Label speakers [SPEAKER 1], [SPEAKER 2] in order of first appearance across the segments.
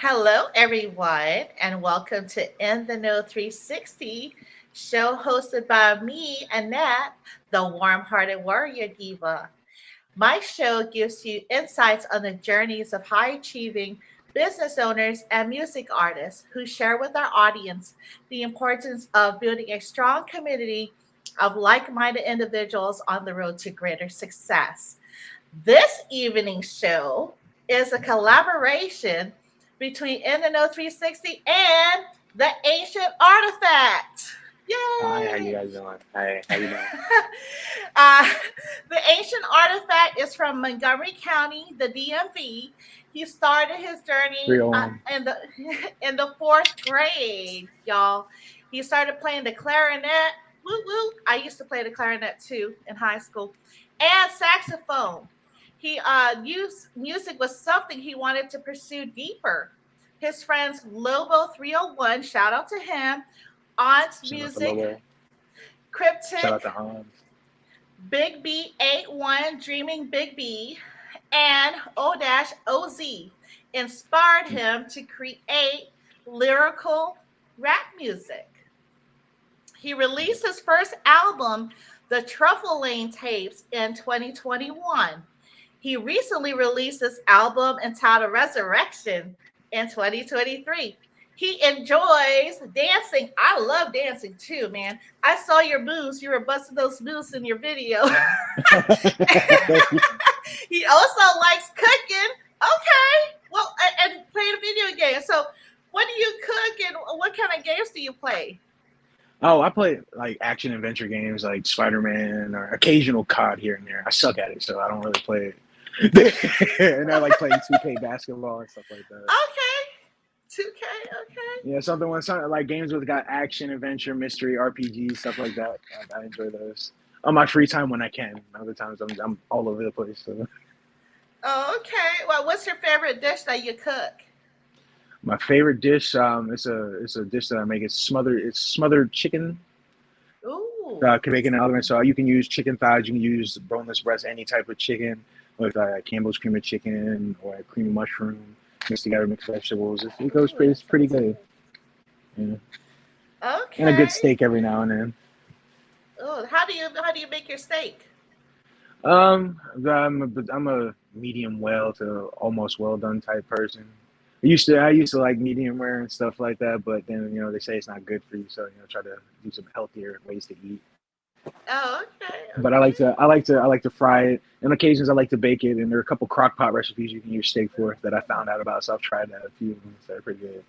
[SPEAKER 1] Hello, everyone, and welcome to In the Know 360, show hosted by me, Annette, the warm hearted warrior diva. My show gives you insights on the journeys of high achieving business owners and music artists who share with our audience the importance of building a strong community of like minded individuals on the road to greater success. This evening's show is a collaboration between In the Know 360 and the Ancient Artifact.
[SPEAKER 2] Hi, how you
[SPEAKER 1] Yay!
[SPEAKER 2] guys doing? Hi, how you doing?
[SPEAKER 1] uh, the Ancient Artifact is from Montgomery County, the DMV. He started his journey
[SPEAKER 2] 301.
[SPEAKER 1] in the in the fourth grade, y'all. He started playing the clarinet. Woo woo! I used to play the clarinet too in high school, and saxophone. He used music was something he wanted to pursue deeper. His friends Lobo 301, shout out to him, Aunt's
[SPEAKER 2] Shout out to
[SPEAKER 1] Music
[SPEAKER 2] Lobo. Shout
[SPEAKER 1] Cryptic
[SPEAKER 2] out to Hans.
[SPEAKER 1] BigB81dreaming Big B, and Odashz OZ inspired him to create lyrical rap music. He released his first album, the Truffle Lane Tapes, in 2021. He recently released his album entitled Resurrection in 2023. He enjoys dancing. I love dancing too, man. I saw your moves. You were busting those moves in your video.
[SPEAKER 2] Thank you.
[SPEAKER 1] He also likes cooking. Okay. Well, and playing video games. So, what do you cook and what kind of games do you play?
[SPEAKER 2] Oh, I play like action adventure games like Spider-Man or occasional COD here and there. I suck at it, so I don't really play it. And I like playing 2K basketball and stuff like that.
[SPEAKER 1] Okay. 2K. Okay.
[SPEAKER 2] Yeah, something when some like games with got action, adventure, mystery, RPG, stuff like that. I enjoy those. On my free time when I can. Other times I'm all over the place. So
[SPEAKER 1] Oh, okay. Well, what's your favorite dish that you cook?
[SPEAKER 2] my favorite dish, it's a dish that I make. It's smothered chicken.
[SPEAKER 1] Ooh.
[SPEAKER 2] Bacon and element. So you can use chicken thighs, you can use boneless breast, any type of chicken with Campbell's cream of chicken or creamy mushroom mixed together, mixed vegetables. It goes
[SPEAKER 1] Ooh,
[SPEAKER 2] pretty.
[SPEAKER 1] that
[SPEAKER 2] It's pretty
[SPEAKER 1] sounds
[SPEAKER 2] good. Yeah.
[SPEAKER 1] good.
[SPEAKER 2] And a good
[SPEAKER 1] Okay.
[SPEAKER 2] steak every now and then.
[SPEAKER 1] Oh, how do you make your steak?
[SPEAKER 2] I'm a medium well to almost well done type person. I used to like medium rare and stuff like that, but then they say it's not good for you, so try to do some healthier ways to eat.
[SPEAKER 1] Oh, okay,
[SPEAKER 2] But I like to fry it. And occasions I like to bake it. And there are a couple crock pot recipes you can use steak for that I found out about. So I've tried that a few of them. So they're pretty good.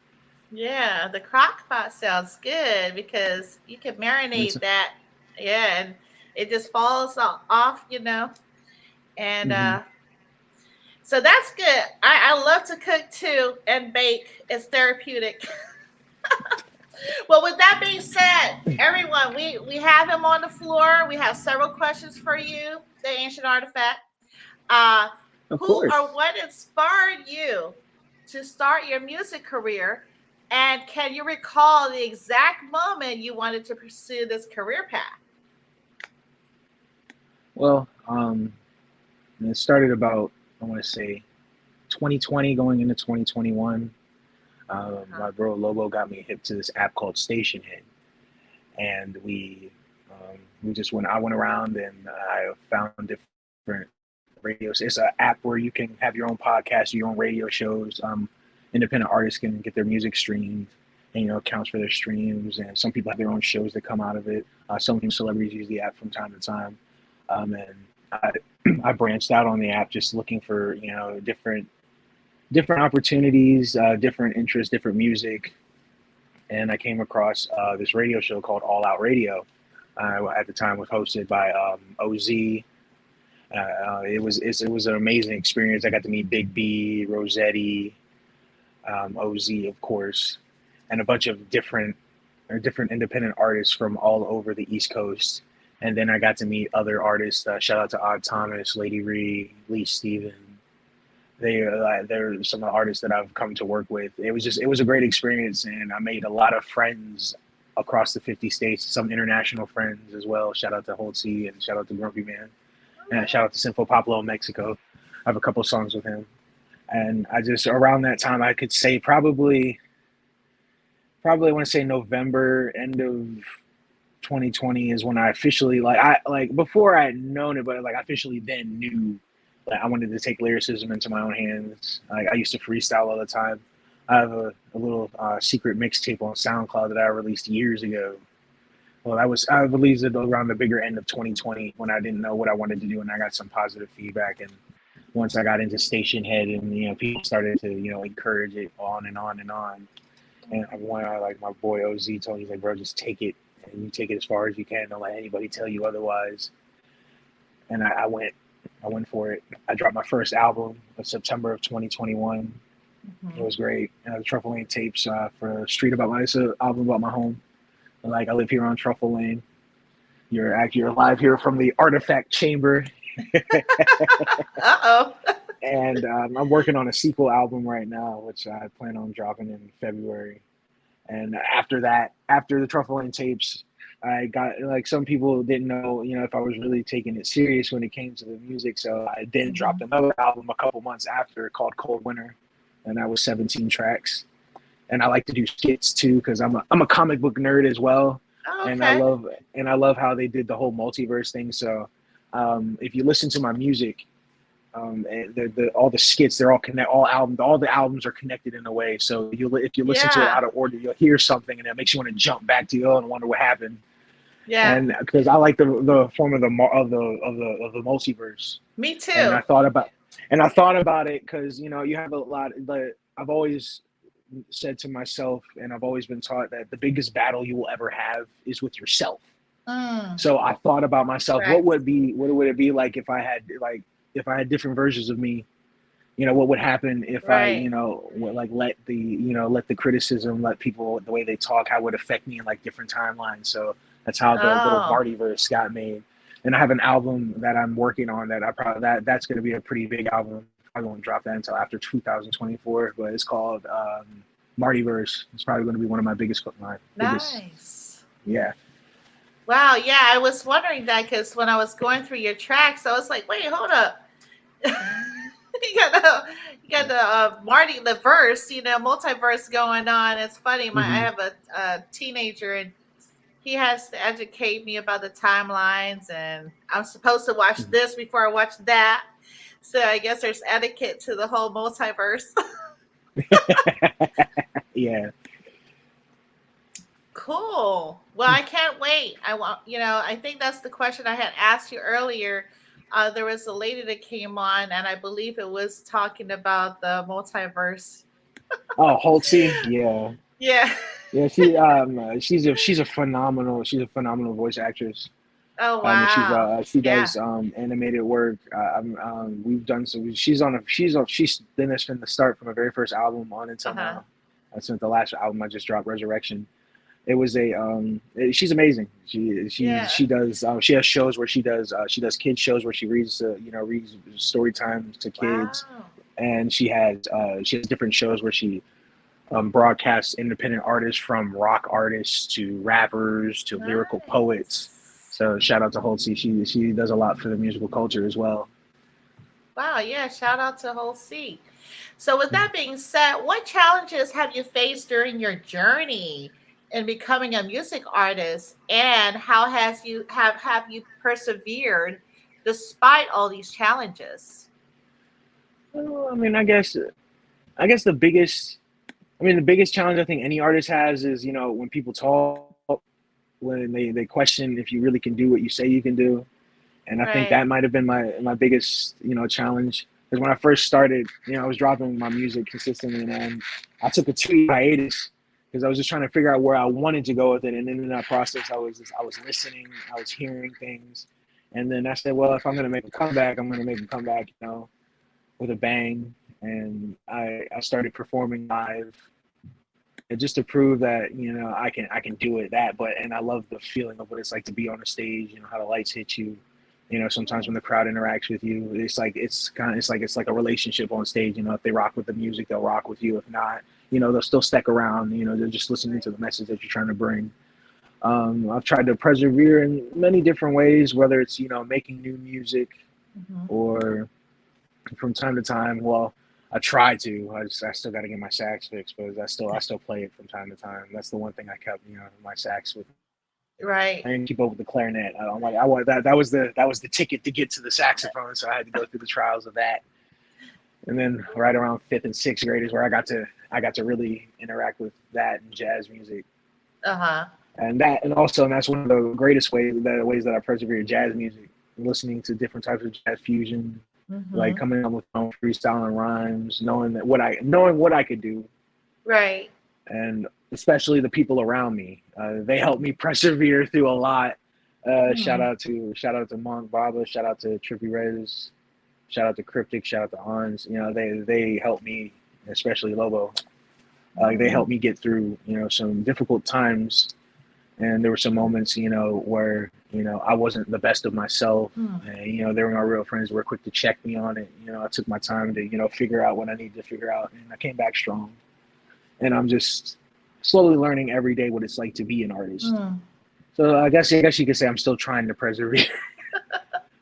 [SPEAKER 1] yeah, the crock pot sounds good because you can
[SPEAKER 2] And it's,
[SPEAKER 1] marinate that. Yeah, and it just falls off, and
[SPEAKER 2] hmm
[SPEAKER 1] so that's good. I love to cook too and bake. It's therapeutic. Well, with that being said, everyone, we have him on the floor. We have several questions for you, the ancient artifact. Uh,
[SPEAKER 2] of
[SPEAKER 1] who or
[SPEAKER 2] course.
[SPEAKER 1] what inspired you to start your music career? And can you recall the exact moment you wanted to pursue this career path?
[SPEAKER 2] Well, it started about, I want to say, 2020 going into 2021.
[SPEAKER 1] Uh-huh.
[SPEAKER 2] My bro Lobo got me hip to this app called Station Hit. And we just went. I went around and I found different radios. It's an app where you can have your own podcast, your own radio shows. Independent artists can get their music streamed, and it counts for their streams. And some people have their own shows that come out of it. Some celebrities use the app from time to time, and I, I branched out on the app just looking for different opportunities, different interests, different music, and I came across this radio show called All Out Radio. At the time was hosted by OZ. It was an amazing experience. I got to meet Big B, Rossetti, OZ, of course, and a bunch of different independent artists from all over the East Coast. And then I got to meet other artists. Shout out to Odd Thomas, Lady Ree, Lee Steven. They're some of the artists that I've come to work with. It was a great experience, and I made a lot of friends across the 50 states. Some international friends as well. Shout out to Holtzy and shout out to Grumpy Man, and shout out to Sinfo Poplo in Mexico. I have a couple songs with him. And I just around that time I could say probably I want to say November, end of 2020 is when I officially like before I had known it, but like I officially then knew that I wanted to take lyricism into my own hands. Like I used to freestyle all the time. I have a little secret mixtape on SoundCloud that I released years ago. Well, I released it around the bigger end of 2020 when I didn't know what I wanted to do, and I got some positive feedback. And once I got into Station Head, and people started to encourage it on and on and on. And one, like my boy OZ told me, he's like, bro, just take it, and you take it as far as you can. Don't let anybody tell you otherwise. And I went for it. I dropped my first album in September of 2021. It was great. The Truffle Lane Tapes for Street About My. It's an album about my home. Like I live here on Truffle Lane. You're live here from the Artifact Chamber.
[SPEAKER 1] Uh-oh.
[SPEAKER 2] And I'm working on a sequel album right now, which I plan on dropping in February. And after the Truffle Lane Tapes, I got, like, some people didn't know, if I was really taking it serious when it came to the music. So I then dropped another album a couple months after called Cold Winter, and that was 17 tracks. And I like to do skits too, because I'm a comic book nerd as well.
[SPEAKER 1] Oh, okay.
[SPEAKER 2] And I love how they did the whole multiverse thing. So if you listen to my music, all the skits, they're all all the albums are connected in a way. So if you listen to it out of order, you'll hear something and it makes you want to jump back to and wonder what happened.
[SPEAKER 1] Yeah.
[SPEAKER 2] And because I like the form of the multiverse.
[SPEAKER 1] Me too.
[SPEAKER 2] And I thought about it because you have a lot. But I've always said to myself, and I've always been taught that the biggest battle you will ever have is with yourself. So I thought about myself. Right. What would it be like if I had different versions of me? What would happen if I let the criticism, let people, the way they talk, how it would affect me in like different timelines. So that's how the little Martyverse got made. And I have an album that I'm working on that that's going to be a pretty big album. I won't drop that until after 2024, but it's called Martyverse. It's probably going to be one of my biggest.
[SPEAKER 1] Nice.
[SPEAKER 2] Yeah.
[SPEAKER 1] Wow. Yeah, I was wondering that because when I was going through your tracks, I was like, wait, hold up. you got the Marty, the verse, multiverse going on. It's funny. I have a teenager, and he has to educate me about the timelines, and I'm supposed to watch this before I watch that. So I guess there's etiquette to the whole multiverse.
[SPEAKER 2] Yeah.
[SPEAKER 1] Cool. Well, I can't wait. I think that's the question I had asked you earlier. There was a lady that came on, and I believe it was talking about the multiverse.
[SPEAKER 2] Oh, Halsey. Yeah.
[SPEAKER 1] Yeah.
[SPEAKER 2] Yeah. She's a phenomenal voice actress.
[SPEAKER 1] Oh wow.
[SPEAKER 2] She does animated work. We've done so. She's been there from the start, from the very first album on until now. Since the last album I just dropped, Resurrection. It was she's amazing. She does she has shows where she does kids shows where she reads story times to kids. Wow. And she has different shows where she broadcasts independent artists, from rock artists to rappers to lyrical poets. So shout out to Halsey. She does a lot for the musical culture as well.
[SPEAKER 1] Wow, yeah, shout out to Halsey. So with that being said, what challenges have you faced during your journey in becoming a music artist, and how have you persevered despite all these challenges?
[SPEAKER 2] Well, I mean, I guess the biggest challenge I think any artist has is, when people talk, when they question if you really can do what you say you can do. And I think that might have been my biggest, challenge. Because when I first started, I was dropping my music consistently, and I took a 2-year hiatus because I was just trying to figure out where I wanted to go with it. And in that process, I was listening, I was hearing things. And then I said, well, if I'm going to make a comeback, I'm going to make a comeback, with a bang. And I started performing live, and just to prove that, I can do it. And I love the feeling of what it's like to be on a stage, how the lights hit you. Sometimes when the crowd interacts with you, it's like a relationship on stage. If they rock with the music, they'll rock with you. If not, they'll still stick around. They're just listening to the message that you're trying to bring. I've tried to persevere in many different ways, whether it's making new music, or from time to time. Well, I try to. I still got to get my sax fixed, but I still play it from time to time. That's the one thing I kept, my sax with.
[SPEAKER 1] Right.
[SPEAKER 2] I didn't keep up with the clarinet. I'm like, I want that. That was the ticket to get to the saxophone, so I had to go through the trials of that. And then right around fifth and sixth grade is where I got to really interact with that and jazz music.
[SPEAKER 1] Uh-huh.
[SPEAKER 2] And that's one of the greatest ways that I persevere jazz music, listening to different types of jazz fusion, like
[SPEAKER 1] Mm-hmm.
[SPEAKER 2] coming up with my own freestyling rhymes, knowing what I could do,
[SPEAKER 1] Right.
[SPEAKER 2] and especially the people around me. They helped me persevere through a lot.
[SPEAKER 1] Mm-hmm.
[SPEAKER 2] Shout out to Monk Baba, shout out to Trippy Rez, shout out to Cryptiik, shout out to Ons. They helped me, especially Lobo. They
[SPEAKER 1] Mm-hmm.
[SPEAKER 2] helped me get through some difficult times, and there were some moments where I wasn't the best of myself, and they were my real friends who were quick to check me on it. I took my time to figure out what I needed to figure out, and I came back strong. And I'm just slowly learning every day what it's like to be an artist.
[SPEAKER 1] Mm-hmm.
[SPEAKER 2] So I guess you could say I'm still trying to persevere.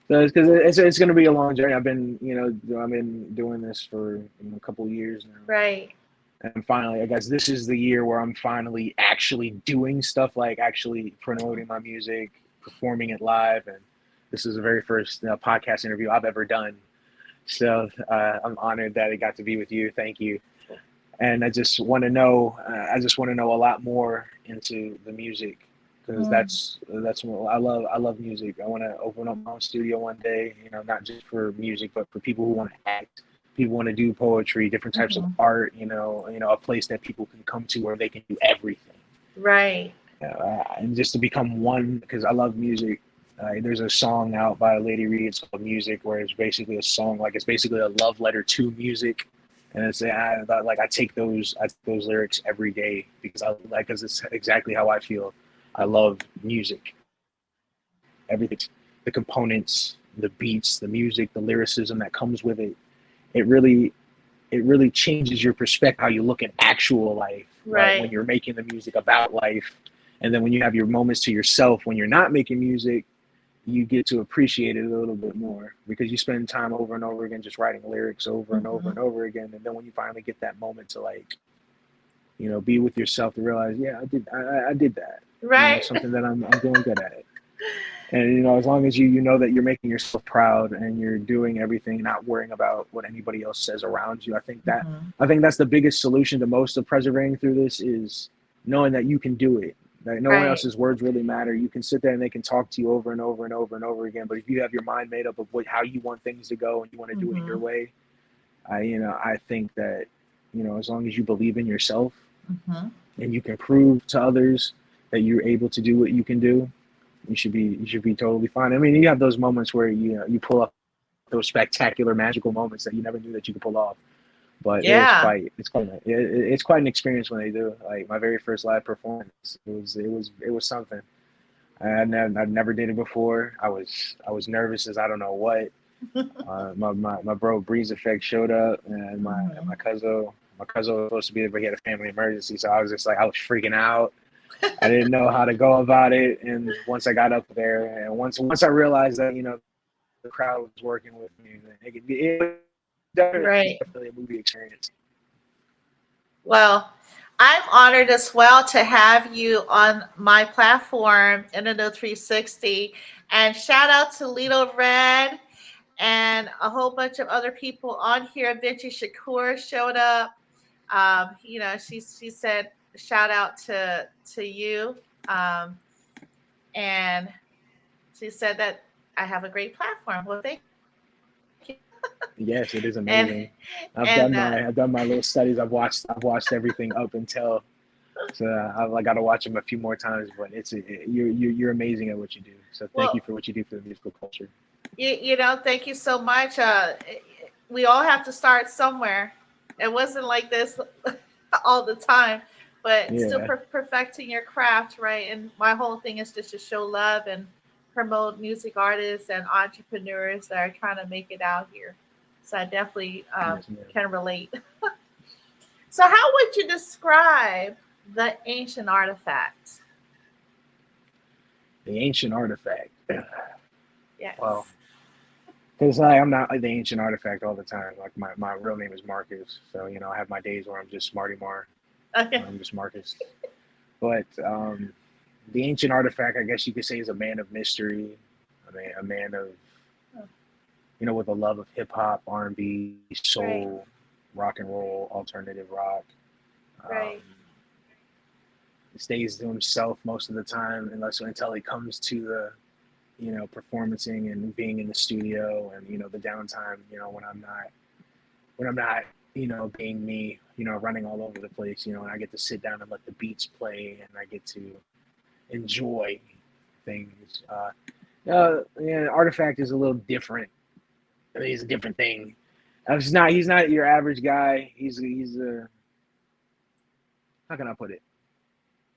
[SPEAKER 2] So it's going to be a long journey. I've been doing this for a couple of years now.
[SPEAKER 1] Right.
[SPEAKER 2] And finally, I guess this is the year where I'm finally actually doing stuff, like actually promoting my music, performing it live. And this is the very first podcast interview I've ever done. So I'm honored that it got to be with you. Thank you. And I just want to know. I just want to know a lot more into the music, because
[SPEAKER 1] Mm-hmm.
[SPEAKER 2] that's what I love. I love music. I want to open up my own studio one day. Not just for music, but for people who want to act, people want to do poetry, different types of
[SPEAKER 1] Mm-hmm.
[SPEAKER 2] art. A place that people can come to where they can do everything.
[SPEAKER 1] Right.
[SPEAKER 2] And just to become one, because I love music. There's a song out by Lady Reed. It's called Music, where it's basically a song, like it's basically a love letter to music. And I take those lyrics every day, because it's exactly how I feel. I love music, everything, the components, the beats, the music, the lyricism that comes with it. It really changes your perspective, how you look at actual life, right? When
[SPEAKER 1] Right.
[SPEAKER 2] you're making the music about life, and then when you have your moments to yourself when you're not making music, you get to appreciate it a little bit more, because you spend time over and over again just writing lyrics over and over
[SPEAKER 1] Mm-hmm.
[SPEAKER 2] and over again. And then when you finally get that moment to be with yourself, to realize, yeah, I did that.
[SPEAKER 1] Right.
[SPEAKER 2] Something that I'm doing good at it. And as long as you know that you're making yourself proud and you're doing everything, not worrying about what anybody else says around you,
[SPEAKER 1] Mm-hmm.
[SPEAKER 2] I think that's the biggest solution to most of persevering through this, is knowing that you can do it. That no one
[SPEAKER 1] Right.
[SPEAKER 2] else's words really matter. You can sit there and they can talk to you over and over and over and over again. But if you have your mind made up of how you want things to go, and you want to do it
[SPEAKER 1] Mm-hmm.
[SPEAKER 2] your way, I think that as long as you believe in yourself,
[SPEAKER 1] Mm-hmm.
[SPEAKER 2] and you can prove to others that you're able to do what you can do, you should be totally fine. I mean, you have those moments where you pull up those spectacular magical moments that you never knew that you could pull off. But
[SPEAKER 1] Yeah.
[SPEAKER 2] it's quite an experience when they do. Like my very first live performance, it was something. I never did it before. I was nervous as I don't know what. My bro Breeze Effect showed up, and
[SPEAKER 1] Mm-hmm.
[SPEAKER 2] my cousin was supposed to be there, but he had a family emergency, so I was just like, I was freaking out. I didn't know how to go about it, and once I got up there, and once I realized that the crowd was working with me, it was
[SPEAKER 1] Right.
[SPEAKER 2] definitely a movie experience.
[SPEAKER 1] Well, I'm honored as well to have you on my platform, Internet 360. And shout out to Lito Red and a whole bunch of other people on here. Vinci Shakur showed up. She said shout out to you. Um, and she said that I have a great platform. Well, thank you.
[SPEAKER 2] Yes, it is
[SPEAKER 1] And
[SPEAKER 2] amazing. I've
[SPEAKER 1] and
[SPEAKER 2] done my little studies. I've watched everything up until. So I got to watch them a few more times, but you're amazing at what you do. So thank you
[SPEAKER 1] well,
[SPEAKER 2] for what you do for the musical culture.
[SPEAKER 1] thank you so much. We all have to start somewhere. It wasn't like this all the time, but still
[SPEAKER 2] Yeah,
[SPEAKER 1] perfecting your craft, right? And my whole thing is just to show love and promote music artists and entrepreneurs that are trying to make it out here. So I definitely
[SPEAKER 2] yes, ma'am.
[SPEAKER 1] can relate. So, how would you describe the ancient artifact?
[SPEAKER 2] The ancient artifact. Well,
[SPEAKER 1] Yes.
[SPEAKER 2] Because I'm not like the ancient artifact all the time. Like my real name is Marcus, so I have my days where I'm just Smarty Mar,
[SPEAKER 1] Okay.
[SPEAKER 2] I'm just Marcus. But the ancient artifact, I guess you could say, is a man of mystery, a man of with a love of hip hop, R&B,
[SPEAKER 1] Right.
[SPEAKER 2] soul, rock and roll, alternative rock. Um,
[SPEAKER 1] Right.
[SPEAKER 2] Stays to himself most of the time, until he comes to the performancing and being in the studio, and the downtime. When I'm not being me, running all over the place. And I get to sit down and let the beats play, and I get to enjoy things. Yeah, Artifact is a little different. I mean, he's a different thing. He's not your average guy. He's a how can I put it?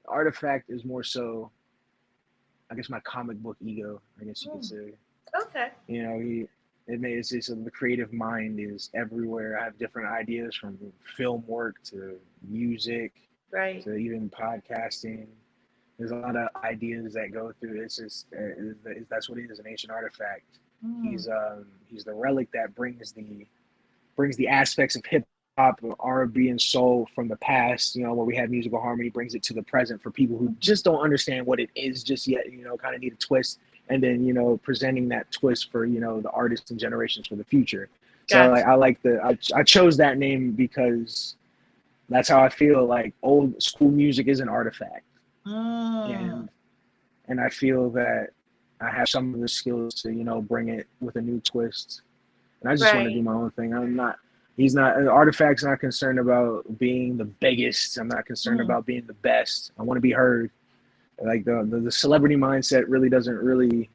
[SPEAKER 2] Artifact is more so, I guess, my comic book ego, I guess you could
[SPEAKER 1] Mm.
[SPEAKER 2] say.
[SPEAKER 1] Okay.
[SPEAKER 2] The creative mind is everywhere. I have different ideas, from film work to music
[SPEAKER 1] Right.
[SPEAKER 2] to even podcasting. There's a lot of ideas that go through. It's just that's what it is, an ancient artifact.
[SPEAKER 1] Mm.
[SPEAKER 2] He's the relic that brings the aspects of hip hop, R&B, and soul from the past, where we had musical harmony, brings it to the present for people who just don't understand what it is just yet, kind of need a twist, and then, presenting that twist for, the artists and generations for the future. So
[SPEAKER 1] Gotcha.
[SPEAKER 2] I chose that name because that's how I feel. Like, old school music is an artifact,
[SPEAKER 1] Mm.
[SPEAKER 2] and I feel that I have some of the skills to, bring it with a new twist, and I just want to do
[SPEAKER 1] Right.
[SPEAKER 2] my own thing. He's not, Artifact's not concerned about being the biggest. I'm not concerned
[SPEAKER 1] Mm.
[SPEAKER 2] about being the best. I want to be heard. Like, the celebrity mindset really doesn't really,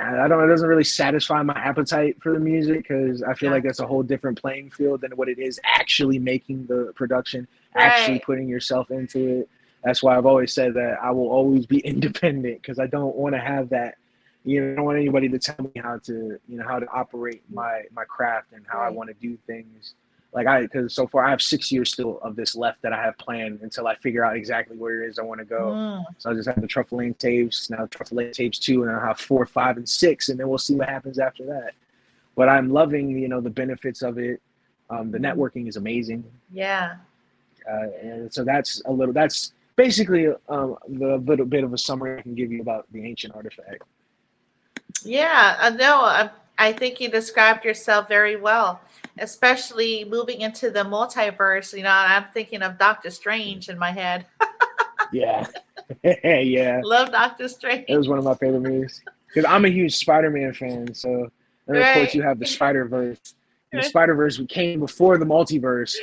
[SPEAKER 2] I don't, it doesn't really satisfy my appetite for the music, because I feel like that's a
[SPEAKER 1] Gotcha.
[SPEAKER 2] whole different playing field than what it is actually making the production, actually
[SPEAKER 1] Right.
[SPEAKER 2] putting yourself into it. That's why I've always said that I will always be independent, because I don't want to have that. I don't want anybody to tell me how to operate my craft and how I
[SPEAKER 1] Right.
[SPEAKER 2] want to do things. Because so far I have 6 years still of this left that I have planned until I figure out exactly where it is I want to go.
[SPEAKER 1] Mm.
[SPEAKER 2] So I just have the Truffle Lane Tapes, now Truffle Lane Tapes 2, and I'll have 4, 5, and 6, and then we'll see what happens after that. But I'm loving, the benefits of it. The
[SPEAKER 1] Mm.
[SPEAKER 2] networking is amazing.
[SPEAKER 1] Yeah.
[SPEAKER 2] And so that's basically the little bit of a summary I can give you about the ancient artifact.
[SPEAKER 1] Yeah. No, I think you described yourself very well, especially moving into the multiverse. I'm thinking of Doctor Strange in my head.
[SPEAKER 2] Yeah. Yeah.
[SPEAKER 1] Love Doctor
[SPEAKER 2] It was
[SPEAKER 1] Strange.
[SPEAKER 2] one of my favorite movies. Because I'm a huge Spider-Man fan. So, and of course,
[SPEAKER 1] Right.
[SPEAKER 2] you have the Spider-Verse. And the
[SPEAKER 1] Right.
[SPEAKER 2] Spider-Verse came before the multiverse,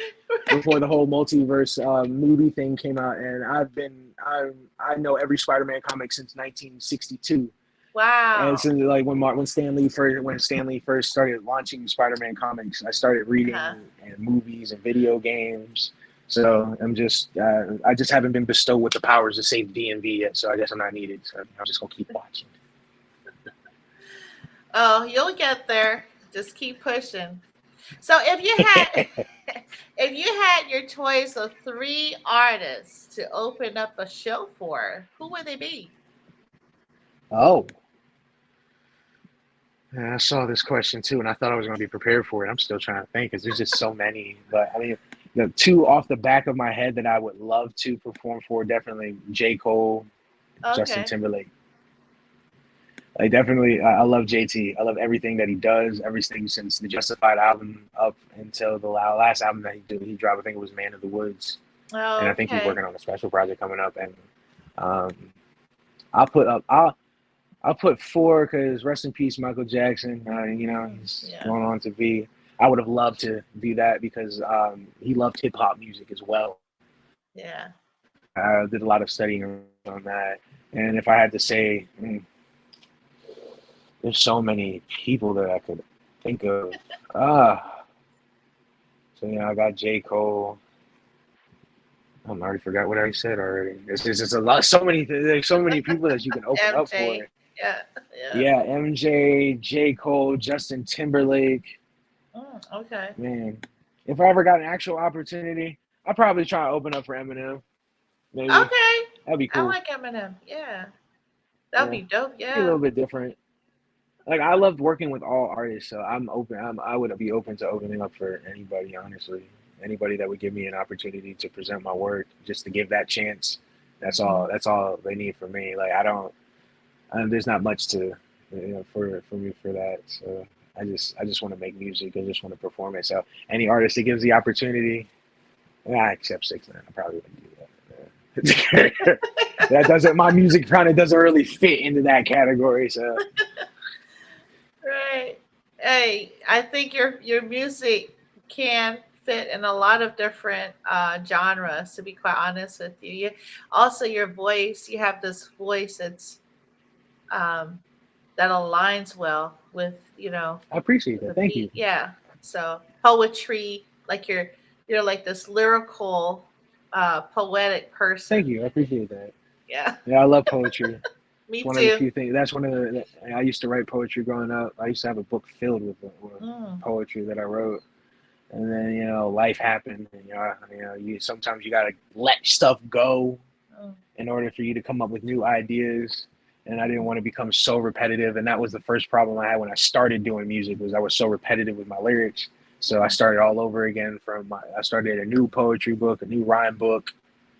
[SPEAKER 2] before the whole multiverse movie thing came out. And I know every Spider-Man comic since 1962. And
[SPEAKER 1] Wow.
[SPEAKER 2] since, like, when Stanley first started launching Spider-Man comics, I started
[SPEAKER 1] Uh-huh.
[SPEAKER 2] reading, and movies and video games. So I just haven't been bestowed with the powers to save DMV yet. So I guess I'm not needed. So I'm just gonna keep watching.
[SPEAKER 1] Oh, you'll get there. Just keep pushing. So if you had your choice of three artists to open up a show for, who would they be?
[SPEAKER 2] Oh, I saw this question too, and I thought I was going to be prepared for it. I'm still trying to think, because there's just so many. But I mean, the two off the back of my head that I would love to perform for, definitely J. Cole, Justin
[SPEAKER 1] Okay.
[SPEAKER 2] Timberlake. Like, definitely, I love JT. I love everything that he does. Everything since the Justified album up until the last album that he dropped. I think it was Man of the Woods, and I think he's
[SPEAKER 1] Okay.
[SPEAKER 2] working on a special project coming up. And um, I'll put up. I'll put four, because rest in peace, Michael Jackson. He's
[SPEAKER 1] Yeah.
[SPEAKER 2] going on to be. I would have loved to do that, because he loved hip hop music as well.
[SPEAKER 1] Yeah.
[SPEAKER 2] I did a lot of studying on that. And if I had to say, there's so many people that I could think of. Ah, so I got J. Cole. I already forgot what I said already. It's just a lot. So many. There's so many people that you can open up
[SPEAKER 1] MJ.
[SPEAKER 2] for.
[SPEAKER 1] Yeah. Yeah.
[SPEAKER 2] Yeah, MJ, J. Cole, Justin Timberlake.
[SPEAKER 1] Okay.
[SPEAKER 2] Man, if I ever got an actual opportunity, I'd probably try to open up for Eminem. Maybe
[SPEAKER 1] Okay.
[SPEAKER 2] that'd be
[SPEAKER 1] I
[SPEAKER 2] cool.
[SPEAKER 1] like Eminem. Yeah. That'd
[SPEAKER 2] Yeah,
[SPEAKER 1] be dope.
[SPEAKER 2] be a
[SPEAKER 1] Yeah.
[SPEAKER 2] little bit different. like I loved working with all artists, so I'm open. I would be open to opening up for anybody, honestly. Anybody that would give me an opportunity to present my work, just to give that chance. That's all.
[SPEAKER 1] Mhm.
[SPEAKER 2] That's all they need from me. Like I don't. There's not much to, for me for that. So I just want to make music. I just want to perform it. So any artist that gives the opportunity, yeah, except 6ix9ine, I probably wouldn't do that. Yeah. That doesn't. My music kind of doesn't really fit into that category. So
[SPEAKER 1] Right. Hey, I think your music can fit in a lot of different genres. To be quite honest with you, also your voice. You have this voice um, that aligns well with
[SPEAKER 2] I appreciate
[SPEAKER 1] with
[SPEAKER 2] that.
[SPEAKER 1] the
[SPEAKER 2] Thank you.
[SPEAKER 1] beat. Yeah. So poetry, like you're like this lyrical, poetic
[SPEAKER 2] Thank
[SPEAKER 1] person.
[SPEAKER 2] you. I appreciate that.
[SPEAKER 1] Yeah.
[SPEAKER 2] Yeah, I love poetry. It's
[SPEAKER 1] Me
[SPEAKER 2] one of the
[SPEAKER 1] too.
[SPEAKER 2] few things. That's one of the. I used to write poetry growing up. I used to have a book filled with
[SPEAKER 1] Mm,
[SPEAKER 2] poetry that I wrote. And then life happened. And, you sometimes you gotta let stuff go
[SPEAKER 1] mm,
[SPEAKER 2] in order for you to come up with new ideas. And I didn't
[SPEAKER 1] mm,
[SPEAKER 2] want to become so repetitive. And that was the first problem I had when I started doing music was I was so repetitive with my lyrics. So I
[SPEAKER 1] mm.
[SPEAKER 2] started all over again I started a new poetry book, a new rhyme book.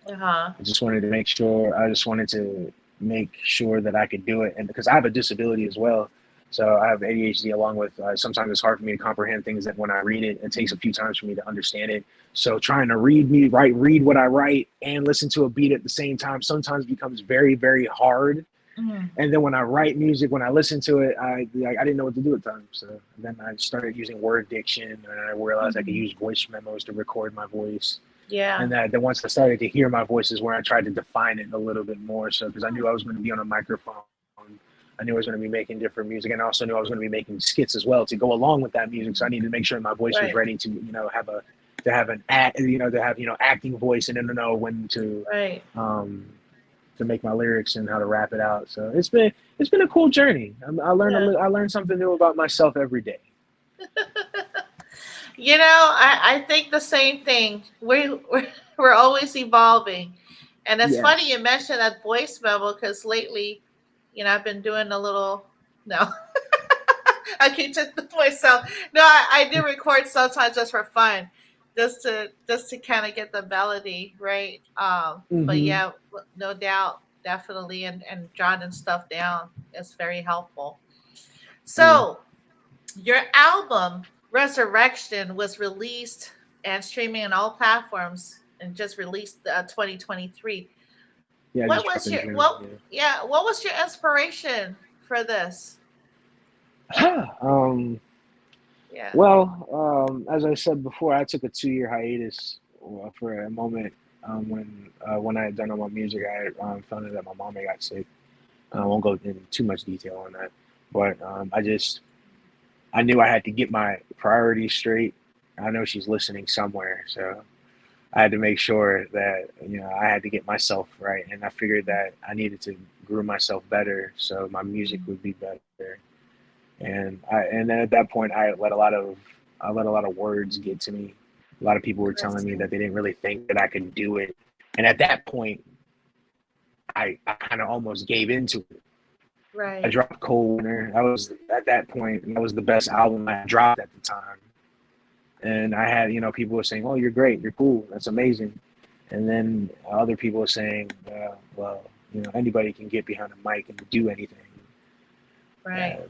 [SPEAKER 1] Uh-huh.
[SPEAKER 2] I just wanted to make sure. I just wanted to make sure that I could do it, and because I have a disability as well, so I have ADHD along with. Sometimes it's hard for me to comprehend things that when I read it, it takes a few times for me to understand it. So trying to read what I write, and listen to a beat at the same time sometimes becomes very, very hard.
[SPEAKER 1] Mm,
[SPEAKER 2] And then when I write music, when I listen to it, I didn't know what to do at times. So then I started using word diction, and I realized I could
[SPEAKER 1] mhm.
[SPEAKER 2] use voice memos to record my voice.
[SPEAKER 1] Yeah.
[SPEAKER 2] And that then once I started to hear my voice is where I tried to define it a little bit more. So because I knew I was going to be on a microphone, I knew I was going to be making different music, and I also knew I was going to be making skits as well to go along with that music. So I needed to make sure my voice was
[SPEAKER 1] Right.
[SPEAKER 2] ready to have a to have an act, to have acting voice, and then to know when
[SPEAKER 1] Right.
[SPEAKER 2] um, to make my lyrics and how to rap it out. So it's been a cool journey.
[SPEAKER 1] Yeah.
[SPEAKER 2] I learned something new about myself every day.
[SPEAKER 1] I think the same thing. We're always evolving. And it's funny
[SPEAKER 2] Yes.
[SPEAKER 1] you mentioned that voice memo because lately, I've been doing a little no. I keep to myself. No, I do record sometimes just for fun. Just to kind of get the melody right. But
[SPEAKER 2] Mm-hmm.
[SPEAKER 1] yeah, no doubt, definitely and jotting stuff down is very helpful.
[SPEAKER 2] Yeah.
[SPEAKER 1] So your album Resurrection was released and streaming on all platforms and just released 2023.
[SPEAKER 2] Yeah. I
[SPEAKER 1] What
[SPEAKER 2] just
[SPEAKER 1] was
[SPEAKER 2] dropped in
[SPEAKER 1] your
[SPEAKER 2] June.
[SPEAKER 1] what? Yeah, what was your inspiration for this?
[SPEAKER 2] Yeah.
[SPEAKER 1] Yeah.
[SPEAKER 2] Well, as I said before, I took a 2 year hiatus for a moment when I had done all my music. I found out that my mom had got sick. I won't go into too much detail on that, but I knew I had to get my priorities straight. I know she's listening somewhere, so I had to make sure that I had to get myself right, and I figured that I needed to groom myself better so my music
[SPEAKER 1] Mhm.
[SPEAKER 2] would be better. And then at that point I let a lot of words get to me. A lot of people were
[SPEAKER 1] I
[SPEAKER 2] telling me
[SPEAKER 1] see.
[SPEAKER 2] that they didn't really think that I could do it, and at that point I kind of almost gave into it. I
[SPEAKER 1] Right.
[SPEAKER 2] dropped Cold Winter. That was at that point that was the best album I dropped at the time, and I had people were saying, "Oh, you're great, you're cool, that's amazing," and then other people were saying, "Well, anybody can get behind a mic and do anything."
[SPEAKER 1] Right.
[SPEAKER 2] Uh,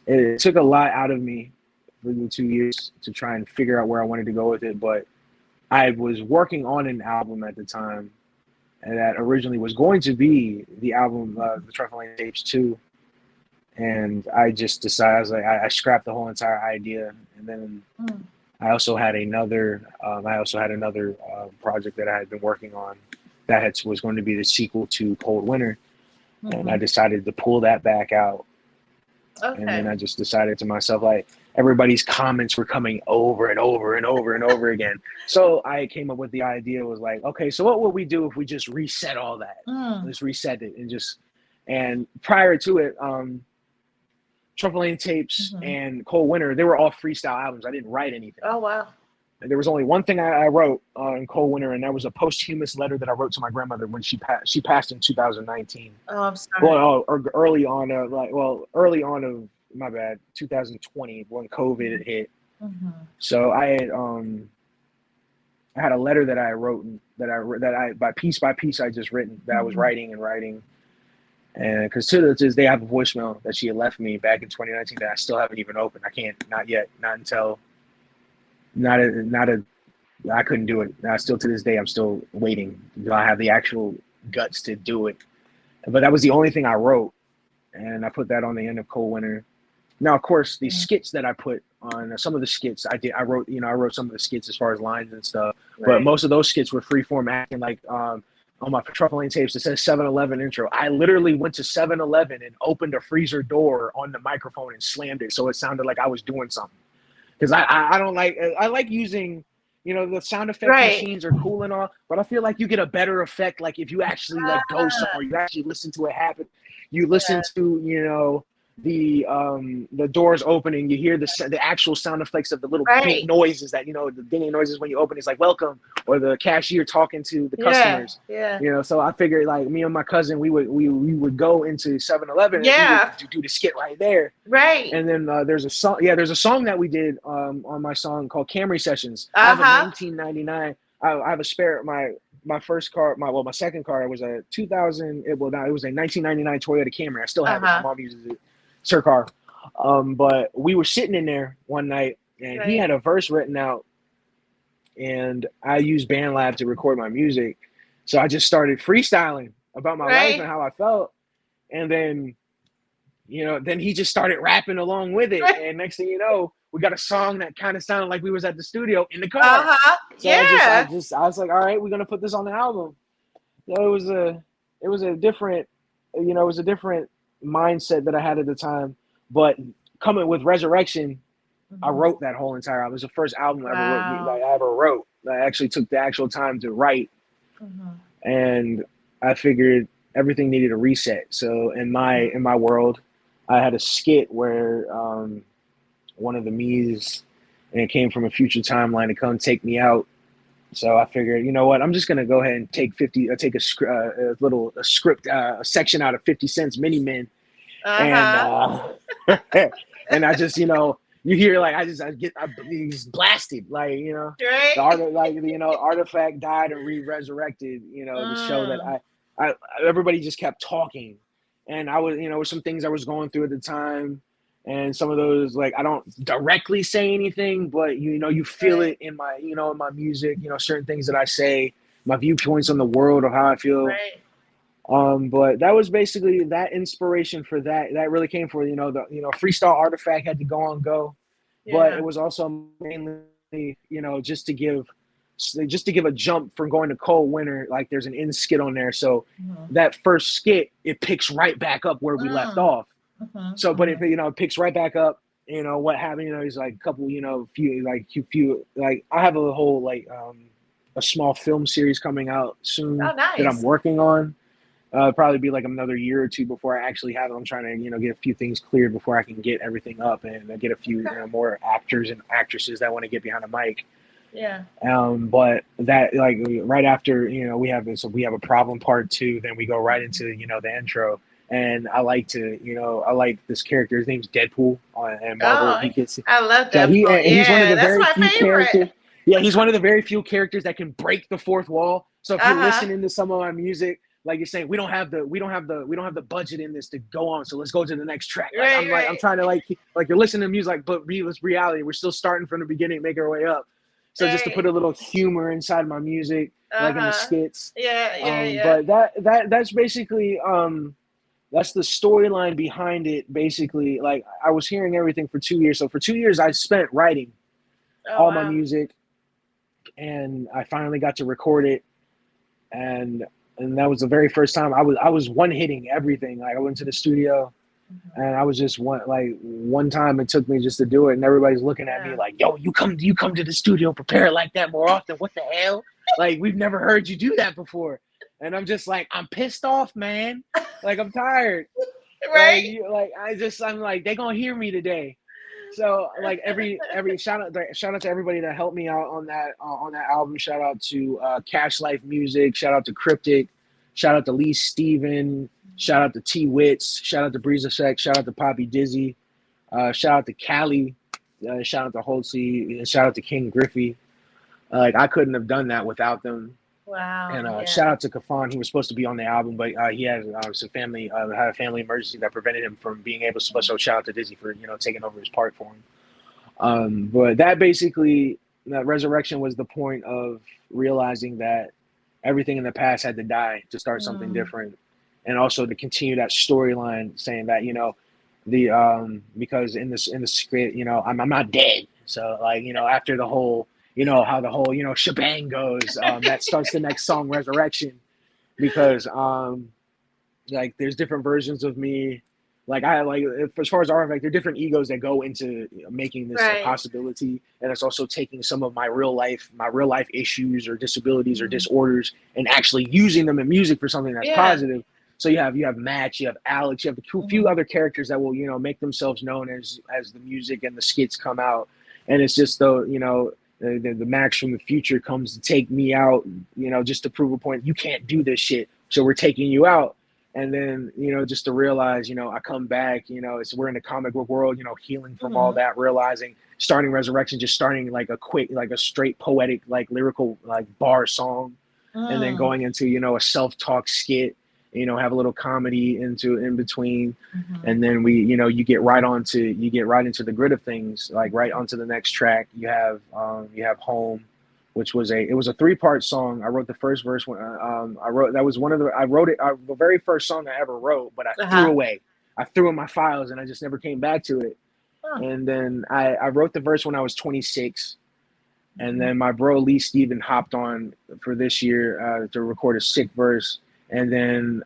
[SPEAKER 2] it took a lot out of me for the 2 years to try and figure out where I wanted to go with it. But I was working on an album at the time, and that originally was going to be the album, the Truffle Lane Tapes 2. And I just decided, I was like, I scrapped the whole entire idea. And then
[SPEAKER 1] Mm,
[SPEAKER 2] I also had another project that I had been working on that was going to be the sequel to Cold Winter. And I
[SPEAKER 1] mm-hmm.
[SPEAKER 2] decided to pull that back out. And then
[SPEAKER 1] Okay.
[SPEAKER 2] I just decided to myself, like, everybody's comments were coming over and over and over and over again. So I came up with the idea, was like, okay, so what would we do if we just reset all that?
[SPEAKER 1] Mm.
[SPEAKER 2] Let's reset it and prior to it, Truffle Lane Tapes
[SPEAKER 1] Hmm.
[SPEAKER 2] and Cold Winter, they were all freestyle albums. I didn't write anything.
[SPEAKER 1] Oh wow.
[SPEAKER 2] there was only one thing I wrote in Cold Winter, and that was a posthumous letter that I wrote to my grandmother when she passed. She passed in 2019.
[SPEAKER 1] Oh, I'm sorry.
[SPEAKER 2] Well, early on, early on of my bad, 2020 when COVID hit.
[SPEAKER 1] Mm-hmm.
[SPEAKER 2] So I had a letter that I wrote that I by piece I just written that I was writing, and because to this day I have a voicemail that she had left me back in 2019 that I still haven't even opened. I can't, not yet, not until. I couldn't do it. Still to this day, I'm still waiting. I have the actual guts to do it. But that was the only thing I wrote, and I put that on the end of Cold Winter. Now, of course, the skits that I put on some of the skits I wrote some of the skits as far as lines and stuff. Right. But most of those skits were freeform acting, like on my Truffle Lane Tapes. It says 7-Eleven intro. I literally went to 7-Eleven and opened a freezer door on the microphone and slammed it, so it sounded like I was doing something. Because I don't like, I like using, the sound effect machines are cool and all, but I feel like you get a better effect like if you actually like go somewhere, you actually listen to it happen, you listen to the doors opening, you hear the actual sound effects of the little big noises that the dinging noises when you open. It's like welcome, or the cashier talking to the customers. So I figured, like, me and my cousin, we would go into 7-Eleven and we would do the skit right there. And then there's a song that we did on my song called Camry Sessions. I have a 1999. I have a spare, my first car, my second car was a 2000. It was a 1999 Toyota Camry. I still have it. My mom uses it. It's her car. But we were sitting in there one night, and he had a verse written out, and I used BandLab to record my music. So I just started freestyling about my life and how I felt. And then, then he just started rapping along with it. And next thing you know, we got a song that kind of sounded like we was at the studio in the car. So I was like, all right, we're going to put this on the album. So it was a different mindset that I had at the time. But coming with Resurrection, I wrote that whole entire album. It was the first album I ever wrote. I actually took the actual time to write. And I figured everything needed a reset. So in my world, I had a skit where one of the me's, and it came from a future timeline to come take me out. So I figured, you know what, I'm just gonna go ahead and take a section out of 50 Cent's Mini Men, and and I just, you hear, like, he's blasted, like, the Artifact died and resurrected, to show that I everybody just kept talking, and I was, some things I was going through at the time, and some of those, like, I don't directly say anything, but you feel it in my in my music, certain things that I say, my viewpoints on the world, or how I feel. But that was basically that inspiration for that really came for Freestyle Artifact had to go on go. But it was also mainly, just to give a jump from going to Cold Winter. Like, there's an end skit on there, so that first skit, it picks right back up where we left off. So, but it picks right back up. What happened? There's like a couple, few, like, I have a whole, like, a small film series coming out soon that I'm working on. Probably be like another year or two before I actually have it. I'm trying to, get a few things cleared before I can get everything up and get a few more actors and actresses that want to get behind the mic. But that, like, right after, we have a problem part 2, then we go right into, the intro. And I like this character. His name's Deadpool and Marvel.
[SPEAKER 1] I love Deadpool.
[SPEAKER 2] He's one of the very few
[SPEAKER 1] favorite.
[SPEAKER 2] characters. Yeah, he's one of the very few characters that can break the fourth wall. So if you're listening to some of my music, like you're saying, we don't have the budget in this to go on, so let's go to the next track. Like, I'm trying to like you're listening to music, but it's reality. We're still starting from the beginning, make our way up. So just to put a little humor inside my music, like in the skits. But that's basically that's the storyline behind it. Basically, like, I was hearing everything for 2 years. So for 2 years, I spent writing all my music, and I finally got to record it, and that was the very first time I was one hitting everything. Like, I went to the studio, and I was just one time it took me just to do it, and everybody's looking at me like, "Yo, you come to the studio prepared like that more often? What the hell? Like, we've never heard you do that before." And I'm just like, I'm pissed off, man. Like, I'm tired. I'm like, they're gonna hear me today. So like every shout out to everybody that helped me out on that album. Shout out to Cash Life Music. Shout out to Cryptiik. Shout out to Lee Steven. Shout out to T Wits. Shout out to Breeze Effect. Shout out to Poppy Dizzy. Shout out to Cali. Shout out to Holtzy. And shout out to King Griffey. Like I couldn't have done that without them.
[SPEAKER 1] Wow.
[SPEAKER 2] And
[SPEAKER 1] yeah.
[SPEAKER 2] shout out to Kafan. He was supposed to be on the album, but he had some family had a family emergency that prevented him from being able to. So shout out to Dizzy for taking over his part for him. But that basically, that resurrection was the point of realizing that everything in the past had to die to start something different, and also to continue that storyline, saying that because in the script, I'm not dead. So like after the whole. How the whole, shebang goes. That starts the next song, Resurrection, because like there's different versions of me. Like as far as art, like there are different egos that go into making this a possibility, and it's also taking some of my real life issues or disabilities or disorders and actually using them in music for something that's positive. So you have Matt, you have Alex, you have a few other characters that will make themselves known as the music and the skits come out, and it's just the Max from the future comes to take me out, just to prove a point. You can't do this shit, so we're taking you out. And then, just to realize, I come back, we're in the comic book world, healing from all that, realizing, starting Resurrection, just starting like a straight poetic, like lyrical, like bar song, and then going into, a self-talk skit, have a little comedy in between, and then you get right into the grid of things, like right onto the next track. You have Home, which was a 3-part song. I wrote the first verse when I wrote it. The very first song I ever wrote, but I threw away. I threw in my files and I just never came back to it. And then I wrote the verse when I was 26. And then my bro Lee Steven hopped on for this year to record a sick verse. And then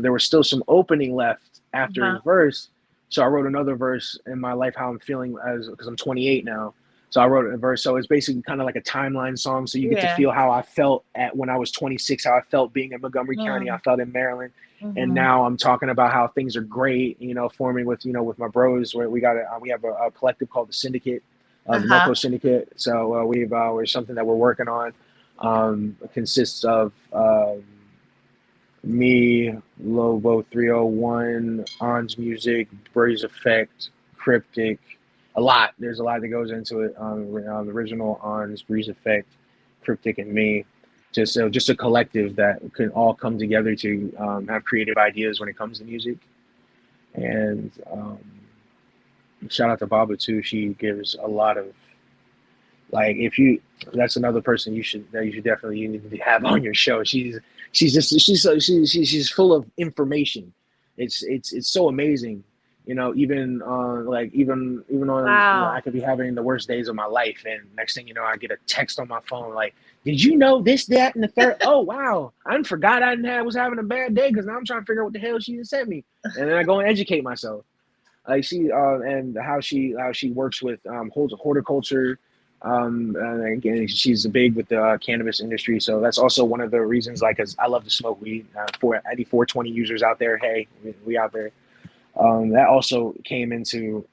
[SPEAKER 2] there was still some opening left after his verse. So I wrote another verse in my life, how I'm feeling because I'm 28 now. So I wrote a verse. So it's basically kind of like a timeline song. So you get to feel how I felt when I was 26, how I felt being in Montgomery County, I felt in Maryland. And now I'm talking about how things are great, forming with my bros, where we have a collective called the Syndicate, the Moco Syndicate. So we're something that we're working on. It consists of me, Lobo 301, AunzMusic, Breeze Effect, Cryptiik, there's a lot that goes into it. The original Aunz, Breeze Effect, Cryptiik, and me. Just a collective that can all come together to have creative ideas when it comes to music. And shout out to Baba too. She gives a lot of, like, that's another person you need to have on your show. She's full of information. It's so amazing. Even on I could be having the worst days of my life, and next thing you know, I get a text on my phone like, "Did you know this, that, and the third?" Oh wow, I forgot I was having a bad day because now I'm trying to figure out what the hell she just sent me, and then I go and educate myself. Like she and how she works with horticulture. Again, she's big with the cannabis industry, so that's also one of the reasons. Like, cause I love to smoke weed. For any 420 users out there, hey, we out there. That also came into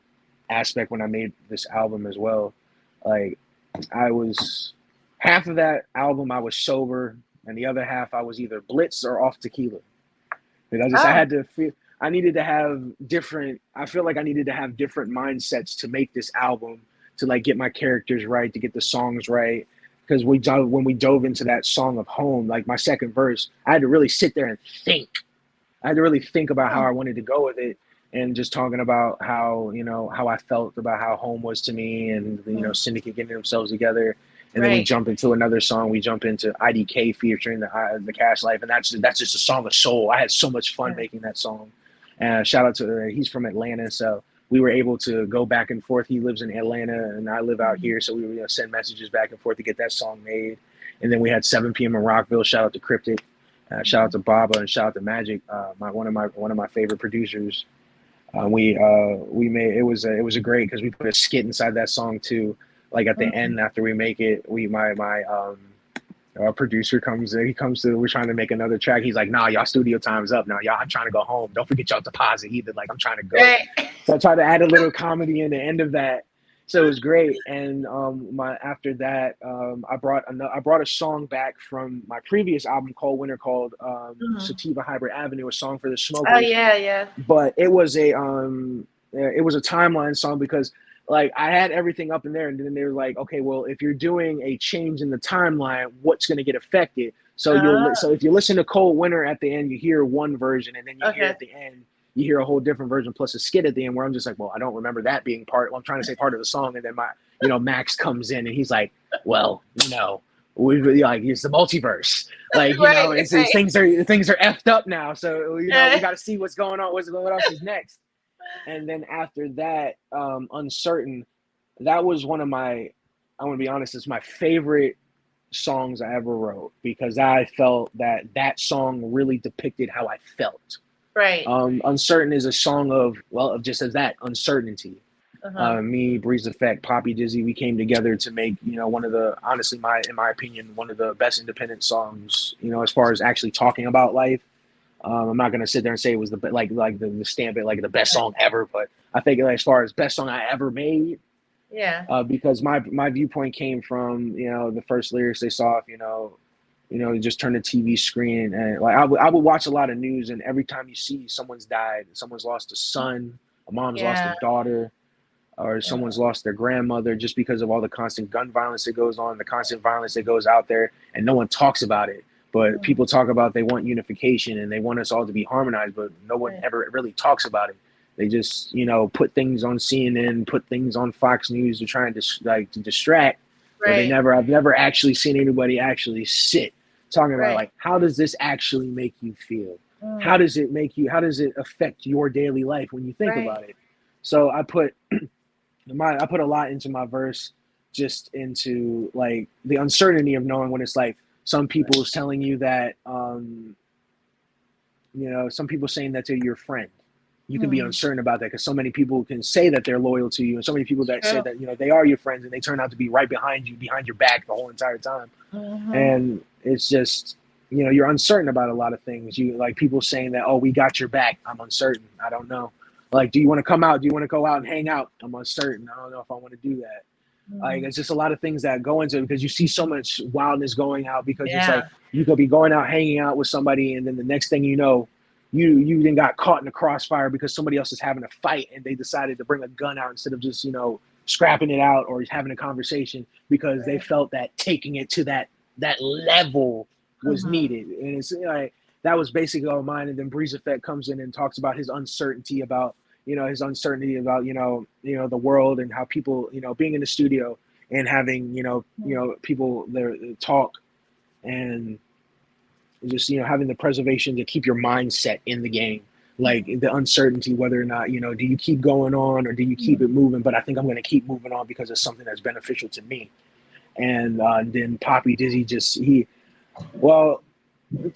[SPEAKER 2] aspect when I made this album as well. Like, I was half of that album I was sober, and the other half I was either blitzed or off tequila. I had to feel. I needed to have different. I feel like I needed to have different mindsets to make this album, to like get my characters right, to get the songs right. Because when we dove into that song of Home, like my second verse, I had to really sit there and think. I had to really think about how I wanted to go with it, and just talking about how how I felt about how home was to me, and Syndicate getting themselves together. And then we jump into another song. We jump into IDK featuring the Cash Life, and that's just a song of soul. I had so much fun making that song. And shout out to he's from Atlanta, so we were able to go back and forth. He lives in Atlanta, and I live out here, so we would send messages back and forth to get that song made. And then we had 7 p.m. in Rockville. Shout out to Cryptiik, shout out to Baba, and shout out to Magic, one of my favorite producers. We made it was a great, because we put a skit inside that song too. Like at the end, after we make it, our producer comes in. We're trying to make another track. He's like, "Nah, y'all studio time's up now. Y'all, I'm trying to go home. Don't forget y'all deposit either. Like, I'm trying to go." Right. So I try to add a little comedy in the end of that, So it was great. And my after that, I brought a song back from my previous album called Winter called
[SPEAKER 1] Mhm.
[SPEAKER 2] Sativa Hybrid Avenue, a song for the
[SPEAKER 1] Oh
[SPEAKER 2] smokers.
[SPEAKER 1] yeah, yeah.
[SPEAKER 2] But it was a timeline song because like I had everything up in there, and then they were like, okay, well, if you're doing a change in the timeline, what's going to get affected? So
[SPEAKER 1] Oh,
[SPEAKER 2] if you listen to Cold Winter at the end, you hear one version, and then you hear
[SPEAKER 1] okay.
[SPEAKER 2] at the end you hear a whole different version plus a skit at the end where I'm just like, well, I don't remember that being part. Well, I'm trying to say part of the song, and then Max comes in and he's like, well, we like it's the multiverse, like
[SPEAKER 1] Right,
[SPEAKER 2] it's
[SPEAKER 1] right.
[SPEAKER 2] things are effed up now, so we
[SPEAKER 1] Yeah.
[SPEAKER 2] got to see what's going on, what else is next. And then after that, Uncertain, that was one of my, I want to be honest, it's my favorite songs I ever wrote because I felt that song really depicted how I felt.
[SPEAKER 1] Right.
[SPEAKER 2] Uncertain is a song of just as that uncertainty.
[SPEAKER 1] Uh-huh.
[SPEAKER 2] Me, Breeze Effect, Poppy Dizzy, we came together to make one of the, honestly, in my opinion, one of the best independent songs. As far as actually talking about life. I'm not gonna sit there and say it was the stamp it like the best song ever, but I think as far as best song I ever made,
[SPEAKER 1] Yeah.
[SPEAKER 2] because my viewpoint came from the first lyrics they saw, you just turn the TV screen and like I would watch a lot of news, and every time you see someone's died, someone's lost a son, a mom's lost a
[SPEAKER 1] Yeah.
[SPEAKER 2] daughter, or someone's lost their grandmother just because of all the constant gun violence that goes on, the constant violence that goes out there, and no one talks about it. But
[SPEAKER 1] Mhm.
[SPEAKER 2] people talk about they want unification and they want us all to be harmonized, but no one
[SPEAKER 1] Right.
[SPEAKER 2] ever really talks about it. They just, put things on CNN, put things on Fox News to try and to distract, but
[SPEAKER 1] Right.
[SPEAKER 2] I've never actually seen anybody actually sit talking about
[SPEAKER 1] Right.
[SPEAKER 2] like, how does this actually make you feel? How
[SPEAKER 1] Mm.
[SPEAKER 2] does it make you? How does it affect your daily life when you think
[SPEAKER 1] Right.
[SPEAKER 2] about it? So I put a lot into my verse, just into like the uncertainty of knowing when it's like some people is telling you that some people saying that to your friend. You can be
[SPEAKER 1] Mm.
[SPEAKER 2] uncertain about that because so many people can say that they're loyal to you, and so many people that say
[SPEAKER 1] True.
[SPEAKER 2] that they are your friends, and they turn out to be right behind you, behind your back the whole entire time.
[SPEAKER 1] Mm-hmm.
[SPEAKER 2] And it's just you're uncertain about a lot of things. You like people saying that, oh, we got your back. I'm uncertain. I don't know. Like, do you want to come out? Do you want to go out and hang out? I'm uncertain. I don't know if I want to do that. Like,
[SPEAKER 1] Mm.
[SPEAKER 2] it's just a lot of things that go into it because you see so much wildness going out, because it's like
[SPEAKER 1] Yeah.
[SPEAKER 2] you could be going out hanging out with somebody, and then the next thing you know, you then got caught in the crossfire because somebody else is having a fight and they decided to bring a gun out instead of just scrapping it out or having a conversation, because they
[SPEAKER 1] Right.
[SPEAKER 2] felt that taking it to that level was
[SPEAKER 1] Mm-hmm.
[SPEAKER 2] needed. And it's like that was basically all mine. And then Breeze Effect comes in and talks about his uncertainty about the world, and how people being in the studio and having people there talk, and just having the preservation to keep your mindset in the game, like the uncertainty whether or not do you keep going on or do you keep
[SPEAKER 1] Mm-hmm.
[SPEAKER 2] it moving. But I think I'm going to keep moving on because it's something that's beneficial to me. And then Poppy Dizzy, just well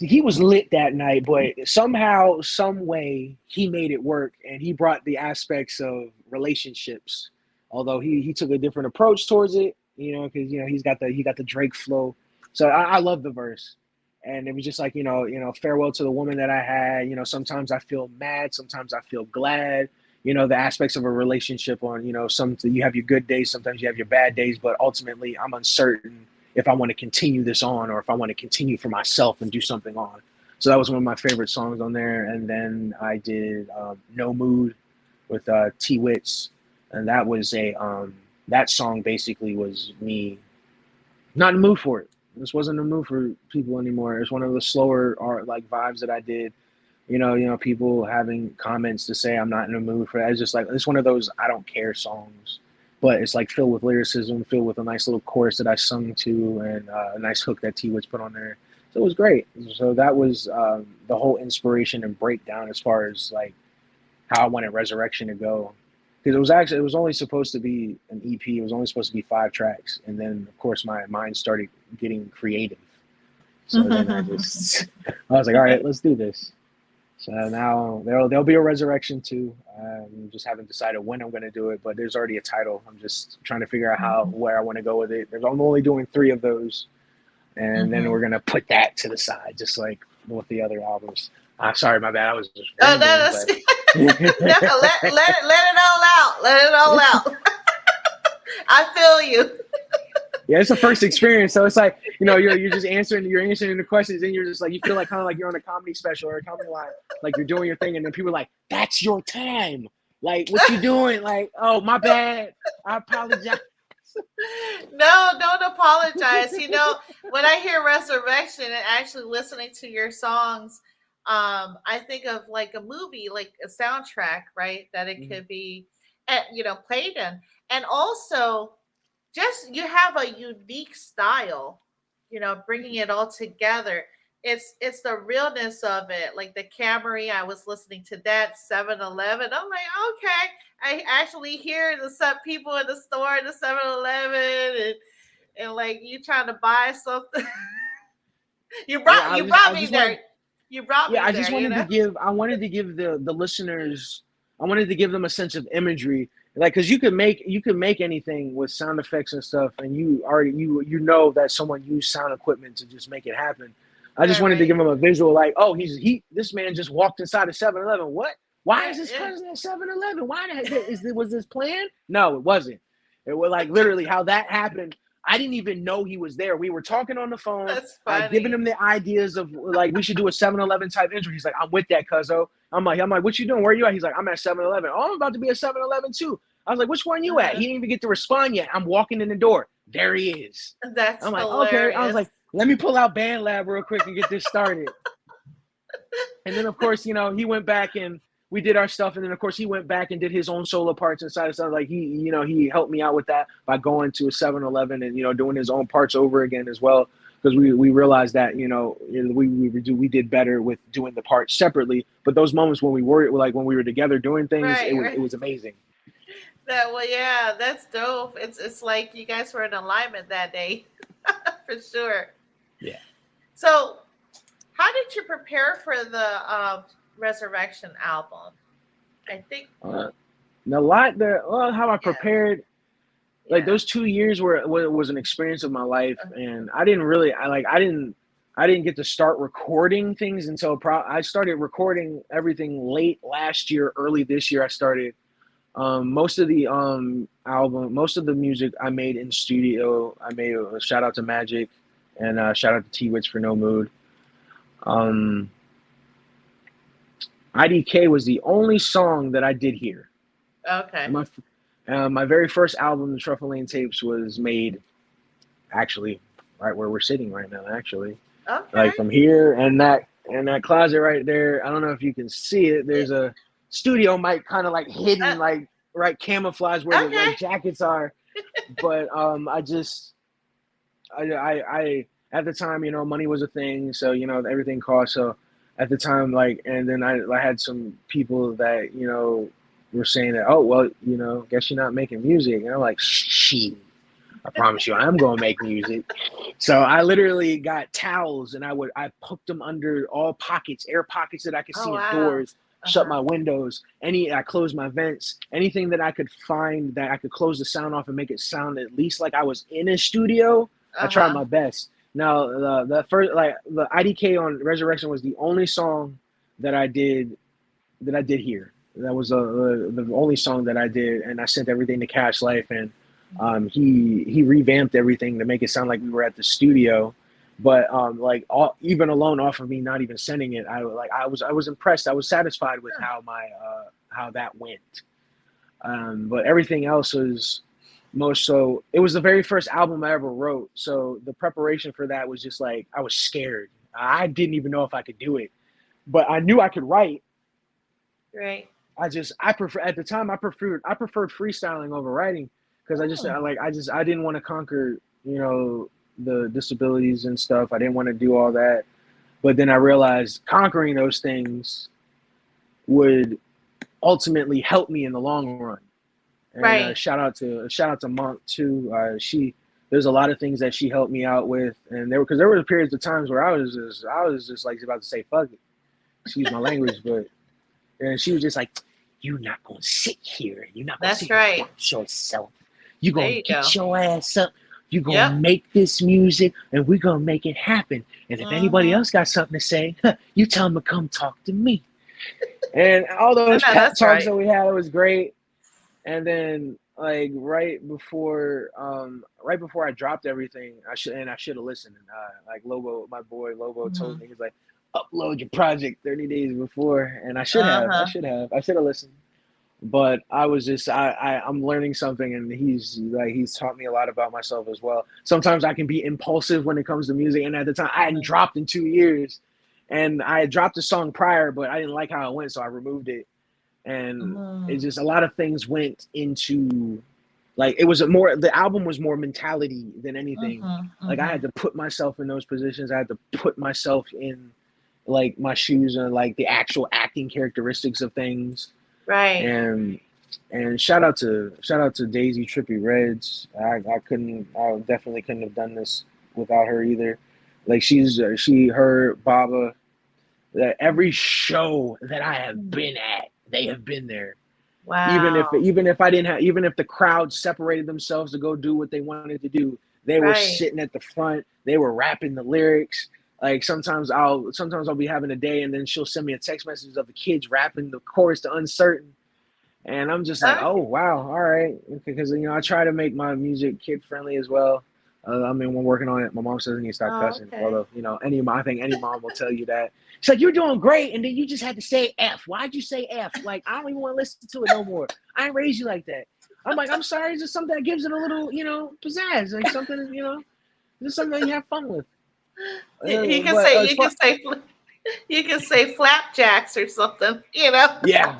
[SPEAKER 2] he was lit that night, but somehow, some way, he made it work, and he brought the aspects of relationships. Although he took a different approach towards it, because he got the Drake flow. So I love the verse, and it was just like farewell to the woman that I had. Sometimes I feel mad, sometimes I feel glad. The aspects of a relationship on some you have your good days, sometimes you have your bad days, but ultimately I'm uncertain if I want to continue this on or if I want to continue for myself and do something on. So that was one of my favorite songs on there. And then I did No Mood with T Wits, and that was that song basically was me not in the mood for it. This wasn't a mood for people anymore. It's one of the slower art like vibes that I did. People having comments to say I'm not in the mood for that. It's just like it's one of those I don't care songs, but it's like filled with lyricism, filled with a nice little chorus that I sung to, and a nice hook that T Woods put on there. So it was great. So that was the whole inspiration and breakdown as far as like how I wanted Resurrection to go. Because it was only supposed to be an EP. It was only supposed to be 5 tracks, and then of course my mind started getting creative. So then I was like, all right, let's do this. So now there'll be a Resurrection too. Just haven't decided when I'm going to do it, but there's already a title. I'm just trying to figure out where I want to go with it. I'm only doing 3 of those, and then
[SPEAKER 1] Mm-hmm.
[SPEAKER 2] we're gonna put that to the side, just like with the other albums. Sorry, my bad. I was just
[SPEAKER 1] Oh, no,
[SPEAKER 2] rambling,
[SPEAKER 1] that's,
[SPEAKER 2] but
[SPEAKER 1] no, let it all out. Let it all out. I feel you.
[SPEAKER 2] Yeah, it's the first experience, so it's like, you know, you're just answering the questions, and you're just like, you feel like kind of like you're on a comedy special or a comedy line, like you're doing your thing, and then people are like, "That's your time." Like, what you doing? Like, oh, my bad. I apologize.
[SPEAKER 1] No, don't apologize. You know, when I hear Resurrection and actually listening to your songs, I think of like a movie, like a soundtrack, right? That it could be, you know, played in. And also, just you have a unique style, you know, bringing it all together. It's the realness of it, like the Camry. I was listening to that 7-Eleven. I'm like, okay, I actually hear the some people in the store in the 7-Eleven, and like you trying to buy something.
[SPEAKER 2] Yeah,
[SPEAKER 1] You brought
[SPEAKER 2] I
[SPEAKER 1] me
[SPEAKER 2] just wanted,
[SPEAKER 1] there. You brought
[SPEAKER 2] yeah,
[SPEAKER 1] me
[SPEAKER 2] I
[SPEAKER 1] there.
[SPEAKER 2] just
[SPEAKER 1] You
[SPEAKER 2] wanted to
[SPEAKER 1] know.
[SPEAKER 2] give, the listeners, I wanted to give them a sense of imagery, like, because you could make anything with sound effects and stuff, and you already you know that someone used sound equipment to just make it happen. I just
[SPEAKER 1] Right,
[SPEAKER 2] wanted to give
[SPEAKER 1] right.
[SPEAKER 2] them a visual, like, oh, this man just walked inside a 7-Eleven. What? Why
[SPEAKER 1] Yeah,
[SPEAKER 2] is this
[SPEAKER 1] yeah.
[SPEAKER 2] cousin at 7-Eleven? Was this planned? No, it wasn't. It was like literally how that happened. I didn't even know he was there. We were talking on the phone.
[SPEAKER 1] That's
[SPEAKER 2] I given
[SPEAKER 1] funny.
[SPEAKER 2] him the ideas of like we should do a 7-Eleven type intro. He's like, I'm with that, cuzzo. I'm like, what you doing? Where are you at? He's like, I'm at 7-Eleven. Oh, I'm about to be at 7-Eleven too. I was like, which one you at? He
[SPEAKER 1] Uh,
[SPEAKER 2] didn't even get to respond yet. I'm walking in the door. There he is.
[SPEAKER 1] that's
[SPEAKER 2] I'm like, okay. I was
[SPEAKER 1] hilarious.
[SPEAKER 2] like, let me pull out BandLab real quick and get this started. And then, of course, you know, he went back and we did our stuff. And then, of course, he went back and did his own solo parts inside of stuff. Like, he helped me out with that by going to a 7-Eleven and, you know, doing his own parts over again as well. Because we realized that, you know, we did better with doing the parts separately. But those moments when when we were together doing things,
[SPEAKER 1] Right,
[SPEAKER 2] it
[SPEAKER 1] right.
[SPEAKER 2] was amazing.
[SPEAKER 1] That well, yeah, that's dope. It's like you guys were in alignment that day, for sure.
[SPEAKER 2] Yeah.
[SPEAKER 1] So, how did you prepare for the Resurrection album? I think,
[SPEAKER 2] A lot there. Well, how I
[SPEAKER 1] yeah,
[SPEAKER 2] prepared, like
[SPEAKER 1] yeah.
[SPEAKER 2] those 2 years was an experience of my life, and I didn't get to start recording things until I started recording everything late last year, early this year. I started most of the most of the music I made in studio. I made a shout out to Magic, and shout out to T-Wits for No Mood. Um, IDK was the only song that I did here.
[SPEAKER 1] Okay,
[SPEAKER 2] My very first album, the Truffle Lane Tapes, was made actually right where we're sitting right now. Actually,
[SPEAKER 1] okay.
[SPEAKER 2] like from here and that closet right there. I don't know if you can see it.
[SPEAKER 1] Yeah,
[SPEAKER 2] There's a studio mic kind of like hidden, like right camouflage where the
[SPEAKER 1] okay.
[SPEAKER 2] like jackets are. But I at the time, you know, money was a thing, so you know everything cost. So at the time, like, and then I had some people that you know were saying that, oh well, you know, guess you're not making music, and I'm like, shit. I promise you, I'm gonna make music. So I literally got towels and I poked them under all pockets, air pockets that I could
[SPEAKER 1] Oh
[SPEAKER 2] see in
[SPEAKER 1] wow.
[SPEAKER 2] doors,
[SPEAKER 1] Uh
[SPEAKER 2] shut
[SPEAKER 1] huh.
[SPEAKER 2] my windows, I closed my vents, anything that I could find that I could close the sound off and make it sound at least like I was in a studio. I
[SPEAKER 1] Uh
[SPEAKER 2] tried
[SPEAKER 1] huh.
[SPEAKER 2] my best. Now the first like the IDK on Resurrection was the only song that I did here. That was the only song that I did, and I sent everything to Cash Life, and he revamped everything to make it sound like we were at the studio. But even alone off of me not even sending it, I was impressed. I was satisfied with how that went. But everything else was most so. It was the very first album I ever wrote, so the preparation for that was just like I was scared. I didn't even know if I could do it, but I knew I could write.
[SPEAKER 1] Right.
[SPEAKER 2] I prefer at the time I preferred freestyling over writing because
[SPEAKER 1] Mm,
[SPEAKER 2] I didn't want to conquer, you know, the disabilities and stuff. I didn't want to do all that. But then I realized conquering those things would ultimately help me in the long run. And
[SPEAKER 1] right.
[SPEAKER 2] shout out to Monk too. There's a lot of things that she helped me out with, and there were periods of times where I was just like about to say fuck it, excuse my language, but and she was just like, "You're not gonna sit here and you're not gonna
[SPEAKER 1] That's
[SPEAKER 2] sit here and
[SPEAKER 1] right.
[SPEAKER 2] doubt yourself. You're
[SPEAKER 1] There
[SPEAKER 2] gonna
[SPEAKER 1] you go.
[SPEAKER 2] get your ass up. You're gonna
[SPEAKER 1] Yep.
[SPEAKER 2] make this music and we're gonna make it happen. And if anybody
[SPEAKER 1] Mm-hmm.
[SPEAKER 2] else got something to say, you tell them to come talk to me." And all
[SPEAKER 1] I
[SPEAKER 2] those
[SPEAKER 1] know
[SPEAKER 2] pep
[SPEAKER 1] that's
[SPEAKER 2] talks
[SPEAKER 1] right.
[SPEAKER 2] that we had, it was great. And then like right before I dropped everything. I should have listened. Like Lobo, my boy Lobo told
[SPEAKER 1] Mhm.
[SPEAKER 2] me, he's like, upload your project 30 days before, and
[SPEAKER 1] Uh-huh.
[SPEAKER 2] I should have listened. But I was just I'm learning something, and he's taught me a lot about myself as well. Sometimes I can be impulsive when it comes to music, and at the time I hadn't
[SPEAKER 1] Mhm.
[SPEAKER 2] dropped in 2 years, and I had dropped a song prior, but I didn't like how it went, so I removed it. And it's
[SPEAKER 1] Mhm.
[SPEAKER 2] just a lot of things went into, like, it was the album was more mentality than anything.
[SPEAKER 1] Mhm.
[SPEAKER 2] Like I
[SPEAKER 1] Mhm.
[SPEAKER 2] had to put myself in those positions. I had to put myself in like my shoes and like the actual acting characteristics of things.
[SPEAKER 1] Right.
[SPEAKER 2] And shout out to Daisy Trippy Reds. I definitely couldn't have done this without her either. Like her Baba, that every show that I have
[SPEAKER 1] Mhm.
[SPEAKER 2] been at, they have been there.
[SPEAKER 1] Wow.
[SPEAKER 2] Even if the crowd separated themselves to go do what they wanted to do, they were
[SPEAKER 1] Right.
[SPEAKER 2] sitting at the front. They were rapping the lyrics. Like sometimes I'll be having a day, and then she'll send me a text message of the kids rapping the chorus to Uncertain, and I'm just like, oh
[SPEAKER 1] Okay.
[SPEAKER 2] wow, all right, because I try to make my music kid friendly as well. I mean, we're working on it. My mom says I need to stop
[SPEAKER 1] Oh,
[SPEAKER 2] cussing.
[SPEAKER 1] okay.
[SPEAKER 2] Although I think any mom will tell you that. She's like, you're doing great, and then you just had to say F. Why'd you say F? Like, I don't even want to listen to it no more. I ain't raised you like that. I'm like, I'm sorry. It's just something that gives it a little, pizzazz, like something, just something that you have fun with.
[SPEAKER 1] You can
[SPEAKER 2] But
[SPEAKER 1] say
[SPEAKER 2] as far,
[SPEAKER 1] you can say flapjacks or something, you know.
[SPEAKER 2] yeah,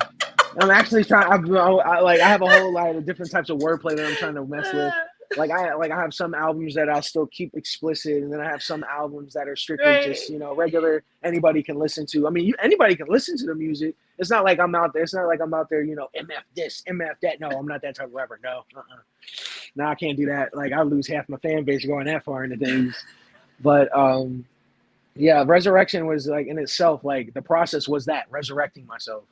[SPEAKER 2] I'm actually trying. I have a whole lot of different types of wordplay that I'm trying to mess with. I have some albums that I'll still keep explicit, and then I have some albums that are strictly just
[SPEAKER 1] Right.
[SPEAKER 2] regular. Anybody can listen to. I mean, anybody can listen to the music. It's not like I'm out there. It's not like I'm out there. MF this, MF that. No, I'm not that type of rapper. No, no, I can't do that. Like I lose half my fan base going that far into things. But yeah, resurrection was like in itself, like the process was that resurrecting myself.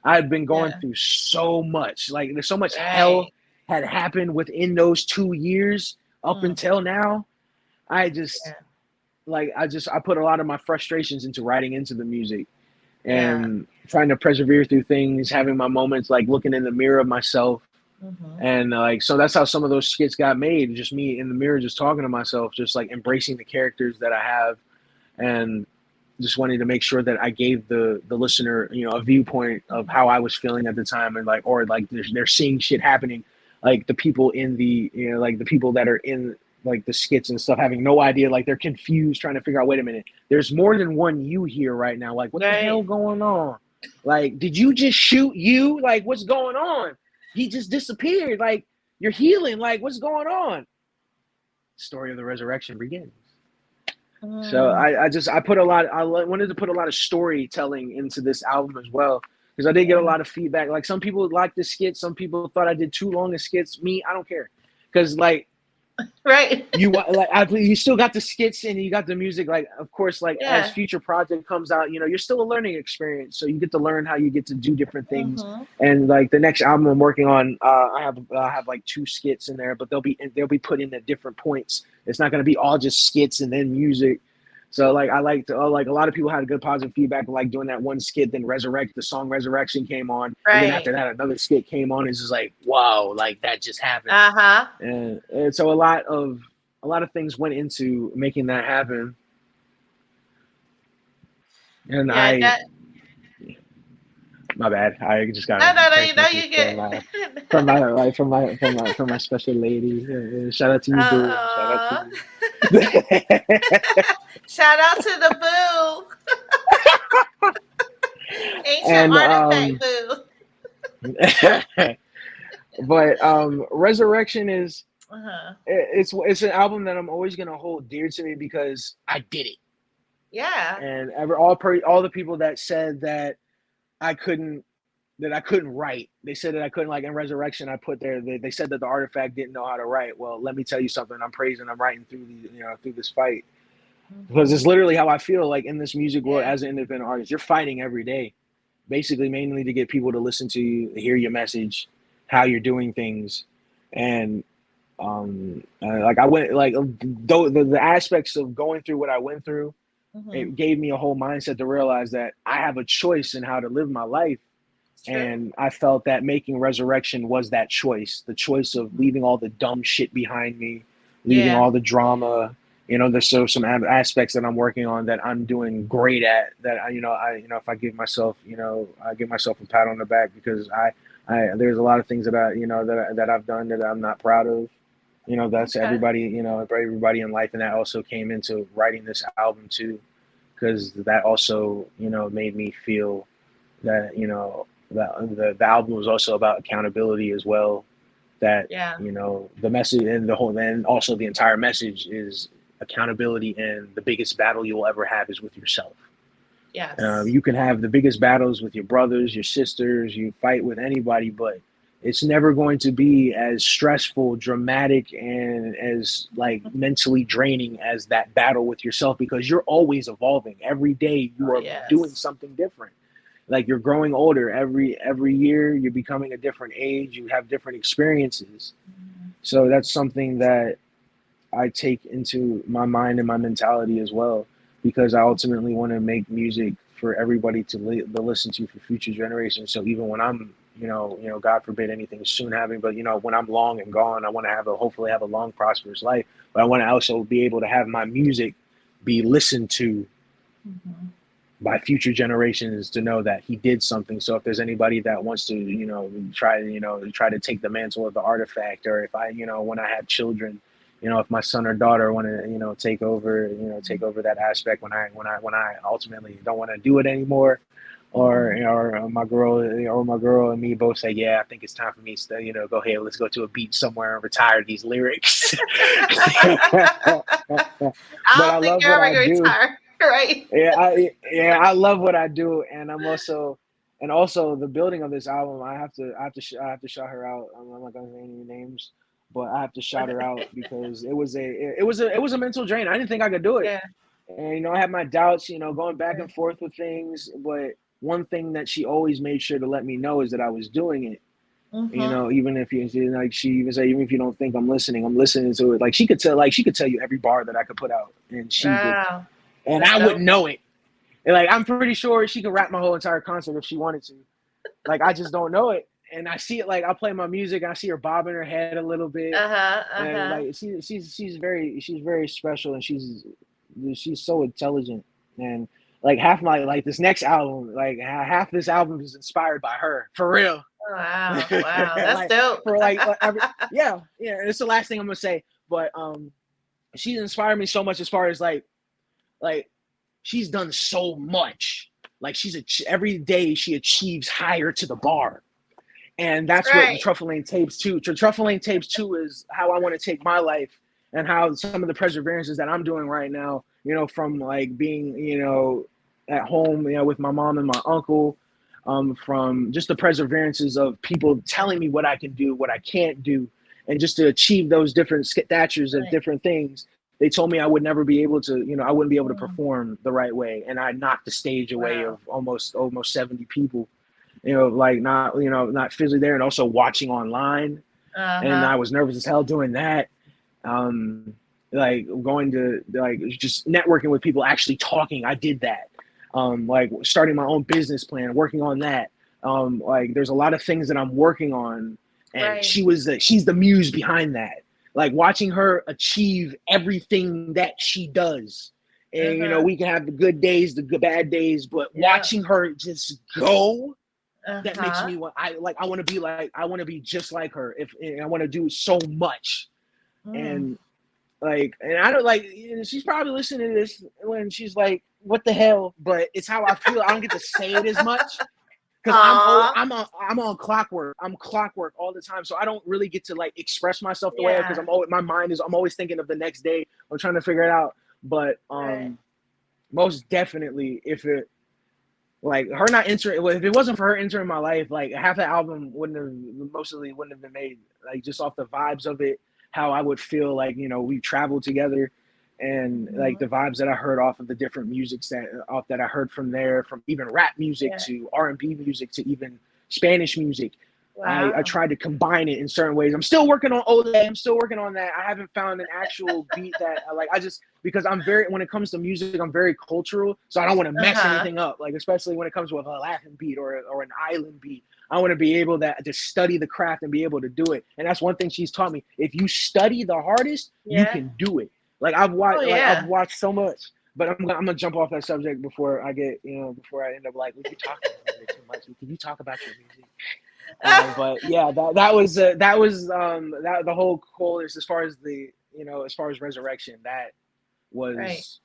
[SPEAKER 2] I had been going
[SPEAKER 1] Yeah.
[SPEAKER 2] through so much, like there's so much hell
[SPEAKER 1] Right.
[SPEAKER 2] had happened within those 2 years up
[SPEAKER 1] Mm.
[SPEAKER 2] until now. I just
[SPEAKER 1] Yeah.
[SPEAKER 2] I put a lot of my frustrations into writing into the music
[SPEAKER 1] Yeah.
[SPEAKER 2] and trying to persevere through things, having my moments like looking in the mirror of myself.
[SPEAKER 1] Mhm.
[SPEAKER 2] And like so that's how some of those skits got made, just me in the mirror just talking to myself, just like embracing the characters that I have, and just wanting to make sure that I gave the listener, a viewpoint of
[SPEAKER 1] Mhm.
[SPEAKER 2] how I was feeling at the time, and like they're seeing shit happening, like the people in the like the people that are in like the skits and stuff having no idea, like they're confused trying to figure out, wait a minute, there's more than one you here right now, like what the hell
[SPEAKER 1] Right.
[SPEAKER 2] going on? Like did you just shoot you? Like what's going on? He just disappeared. Like you're healing. Like what's going on? Story of the resurrection begins. So
[SPEAKER 1] Mm.
[SPEAKER 2] I put a lot. I wanted to put a lot of storytelling into this album as well, because I did get a
[SPEAKER 1] Yeah.
[SPEAKER 2] lot of feedback. Like some people liked the skits, some people thought I did too long of skits. Me, I don't care, because like
[SPEAKER 1] Right.
[SPEAKER 2] you still got the skits and you got the music. Like of course, like as
[SPEAKER 1] Yeah.
[SPEAKER 2] future project comes out, you're still a learning experience. So you get to learn how you get to do different things.
[SPEAKER 1] Mhm.
[SPEAKER 2] And like the next album I'm working on, I have like 2 skits in there, but they'll be put in at different points. It's not going to be all just skits and then music. So like I like to like a lot of people had good positive feedback of like doing that one skit, then the song Resurrection came on, and then after
[SPEAKER 1] Right.
[SPEAKER 2] that another skit came on. It's just like wow, like that just happened.
[SPEAKER 1] Uh-huh.
[SPEAKER 2] And so a lot of things went into making that happen. And
[SPEAKER 1] Yeah, that
[SPEAKER 2] my bad, I just got
[SPEAKER 1] no,
[SPEAKER 2] a
[SPEAKER 1] no, no, you
[SPEAKER 2] text
[SPEAKER 1] know
[SPEAKER 2] message
[SPEAKER 1] you get
[SPEAKER 2] from my special lady. Shout out to you, boo. Shout out to
[SPEAKER 1] uh
[SPEAKER 2] you.
[SPEAKER 1] shout out to the boo. Ancient
[SPEAKER 2] And
[SPEAKER 1] artifact boo.
[SPEAKER 2] but Resurrection is
[SPEAKER 1] Uh-huh.
[SPEAKER 2] it's an album that I'm always gonna hold dear to me because I did it.
[SPEAKER 1] Yeah.
[SPEAKER 2] And all the people that said that I couldn't write. They said that I couldn't, like in Resurrection. I put there. They said that the artifact didn't know how to write. Well, let me tell you something. I'm writing through through this fight, because
[SPEAKER 1] Mhm.
[SPEAKER 2] it's literally how I feel. Like in this music world,
[SPEAKER 1] Yeah.
[SPEAKER 2] as an independent artist, you're fighting every day, basically mainly to get people to listen to you, hear your message, how you're doing things, and like I went like the aspects of going through what I went through.
[SPEAKER 1] Mhm.
[SPEAKER 2] It gave me a whole mindset to realize that I have a choice in how to live my life.
[SPEAKER 1] It's true.
[SPEAKER 2] And I felt that making Resurrection was that choice, the choice of leaving all the dumb shit behind me, leaving
[SPEAKER 1] Yeah.
[SPEAKER 2] all the drama. You know, there's so some aspects that I'm working on that I'm doing great at. That if I give myself, I give myself a pat on the back because there's a lot of things that that I've done that I'm not proud of. That's
[SPEAKER 1] Okay.
[SPEAKER 2] everybody. Everybody in life, and that also came into writing this album too, because that also made me feel that the album was also about accountability as well. That
[SPEAKER 1] Yeah.
[SPEAKER 2] the message and also the entire message is accountability, and the biggest battle you will ever have is with yourself.
[SPEAKER 1] Yes.
[SPEAKER 2] You can have the biggest battles with your brothers, your sisters, you fight with anybody, but it's never going to be as stressful, dramatic, and as like mentally draining as that battle with yourself, because you're always evolving. Every day you
[SPEAKER 1] Oh,
[SPEAKER 2] are doing
[SPEAKER 1] yes.
[SPEAKER 2] something different. Like you're growing older every year, you're becoming a different age, you have different experiences.
[SPEAKER 1] Mhm.
[SPEAKER 2] So that's something that I take into my mind and my mentality as well, because I ultimately want to make music for everybody to listen to for future generations. So even when I'm, God forbid anything soon happening, but when I'm long and gone, I want to hopefully have a long, prosperous life. But I want to also be able to have my music be listened to
[SPEAKER 1] Mhm.
[SPEAKER 2] by future generations, to know that he did something. So if there's anybody that wants to, try to take the mantle of the artifact, or if I, when I have children, if my son or daughter want to, take over that aspect when I ultimately don't want to do it anymore, or
[SPEAKER 1] Mhm.
[SPEAKER 2] my girl and me both say, yeah, I think it's time for me to, go ahead, let's go to a beach somewhere and retire these lyrics.
[SPEAKER 1] I
[SPEAKER 2] But I
[SPEAKER 1] don't think
[SPEAKER 2] love
[SPEAKER 1] you're
[SPEAKER 2] what
[SPEAKER 1] ever
[SPEAKER 2] I
[SPEAKER 1] gonna
[SPEAKER 2] do.
[SPEAKER 1] retire, right?
[SPEAKER 2] I love what I do, and also the building of this album. I have to shout her out. I'm not gonna say any names, but I have to shout her out because it was a mental drain. I didn't think I could do it,
[SPEAKER 1] Yeah.
[SPEAKER 2] and I had my doubts. Going back and forth with things, but one thing that she always made sure to let me know is that I was doing it.
[SPEAKER 1] Mm-hmm.
[SPEAKER 2] Even if she even say, even if you don't think I'm listening to it. Like she could tell you every bar that I could put out, and
[SPEAKER 1] Wow. That's
[SPEAKER 2] I wouldn't
[SPEAKER 1] dope.
[SPEAKER 2] know it. And like I'm pretty sure she could rap my whole entire concert if she wanted to. Like I just don't know it. And I see it, like I'll play my music and I see her bobbing her head a little bit.
[SPEAKER 1] Uh-huh.
[SPEAKER 2] And
[SPEAKER 1] Uh-huh.
[SPEAKER 2] like she's very special, and she's so intelligent. And like half my like this next album, like half this album is inspired by her. For real.
[SPEAKER 1] Wow. Wow. That's
[SPEAKER 2] Like
[SPEAKER 1] dope.
[SPEAKER 2] for like every yeah, yeah. And it's the last thing I'm gonna say. But she's inspired me so much as far as like she's done so much. Like every day she achieves higher to the bar, and that's what the
[SPEAKER 1] Right.
[SPEAKER 2] Truffle Lane Tapes too. Truffle Lane Tapes too is how I want to take my life, and how some of the perseverances that I'm doing right now. From like being at home, with my mom and my uncle. From just the perseverances of people telling me what I can do, what I can't do, and just to achieve those different statures of
[SPEAKER 1] Right.
[SPEAKER 2] different things. They told me I would never be able to, I wouldn't be able to
[SPEAKER 1] Mm.
[SPEAKER 2] perform the right way, and I knocked the stage away
[SPEAKER 1] Wow.
[SPEAKER 2] of almost 70 people. Like not physically there, and also watching online. And
[SPEAKER 1] Uh-huh.
[SPEAKER 2] I was nervous as hell doing that. Um, like going to like just networking with people, actually talking. I did that. Like starting my own business plan, working on that. Like there's a lot of things that I'm working on, and
[SPEAKER 1] Right.
[SPEAKER 2] she's the muse behind that. Like watching her achieve everything that she does. And
[SPEAKER 1] Uh-huh.
[SPEAKER 2] we can have the good days, the good bad days, but
[SPEAKER 1] Yeah.
[SPEAKER 2] watching her just go, that makes
[SPEAKER 1] Uh-huh.
[SPEAKER 2] me want I want to be just like her. If I want to do so much.
[SPEAKER 1] Mm.
[SPEAKER 2] And and I don't she's probably listening to this when she's like, what the hell? But it's how I feel. I don't get to say it as much because
[SPEAKER 1] Aw.
[SPEAKER 2] I'm on clockwork. I'm clockwork all the time, so I don't really get to like express myself the way, because
[SPEAKER 1] Yeah.
[SPEAKER 2] I'm always thinking of the next day. I'm trying to figure it out. But
[SPEAKER 1] Right.
[SPEAKER 2] most definitely, if it like her not entering, well, if it wasn't for her entering my life, like half the album wouldn't have been made. Like just off the vibes of it, how I would feel like we traveled together, and like
[SPEAKER 1] Mhm.
[SPEAKER 2] the vibes that I heard off of the different musics that I heard from there, from even rap music
[SPEAKER 1] Yeah.
[SPEAKER 2] to R&B music to even Spanish music. I
[SPEAKER 1] Wow.
[SPEAKER 2] tried to combine it in certain ways. I'm still working on Olay. I'm still working on that. I haven't found an actual beat that I like. I just, because I'm very, when it comes to music, I'm very cultural. So I don't want to mess
[SPEAKER 1] Uh-huh.
[SPEAKER 2] anything up. Like, especially when it comes with a Latin beat or an island beat. I want to be able to study the craft and be able to do it. And that's one thing she's taught me. If you study the hardest, you
[SPEAKER 1] Yeah.
[SPEAKER 2] can do it. Like
[SPEAKER 1] Oh
[SPEAKER 2] I've
[SPEAKER 1] yeah.
[SPEAKER 2] watched so much. But I'm gonna jump off that subject before I get, before I end up like, well, you talking a little bit too much. Can you talk about your music? But yeah, that the whole chorus, as far as as far as resurrection, that
[SPEAKER 1] Right.
[SPEAKER 2] was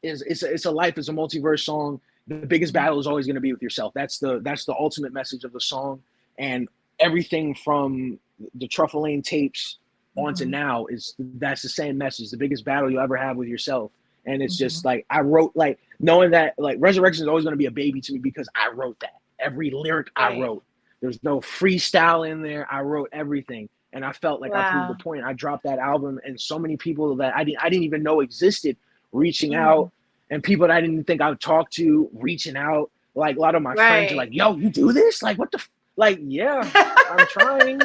[SPEAKER 2] is it's a life, it's a multiverse song. The biggest
[SPEAKER 1] Mhm.
[SPEAKER 2] battle is always going to be with yourself. That's the ultimate message of the song, and everything from the Truffle Lane Tapes on to
[SPEAKER 1] Mhm.
[SPEAKER 2] now that's the same message. The biggest battle you'll ever have with yourself. And it's just
[SPEAKER 1] Mhm.
[SPEAKER 2] like, I wrote, like, knowing that like resurrection is always going to be a baby to me because I wrote that. Every lyric I
[SPEAKER 1] Right.
[SPEAKER 2] wrote. There's no freestyle in there. I wrote everything. And I felt like I proved the
[SPEAKER 1] Wow.
[SPEAKER 2] point. I dropped that album, and so many people that I didn't even know existed reaching
[SPEAKER 1] Mhm.
[SPEAKER 2] out, and people that I didn't think I would talk to reaching out. Like, a lot of my friends are like,
[SPEAKER 1] Right.
[SPEAKER 2] "Yo, you do this? Like, what the like, yeah, I'm trying."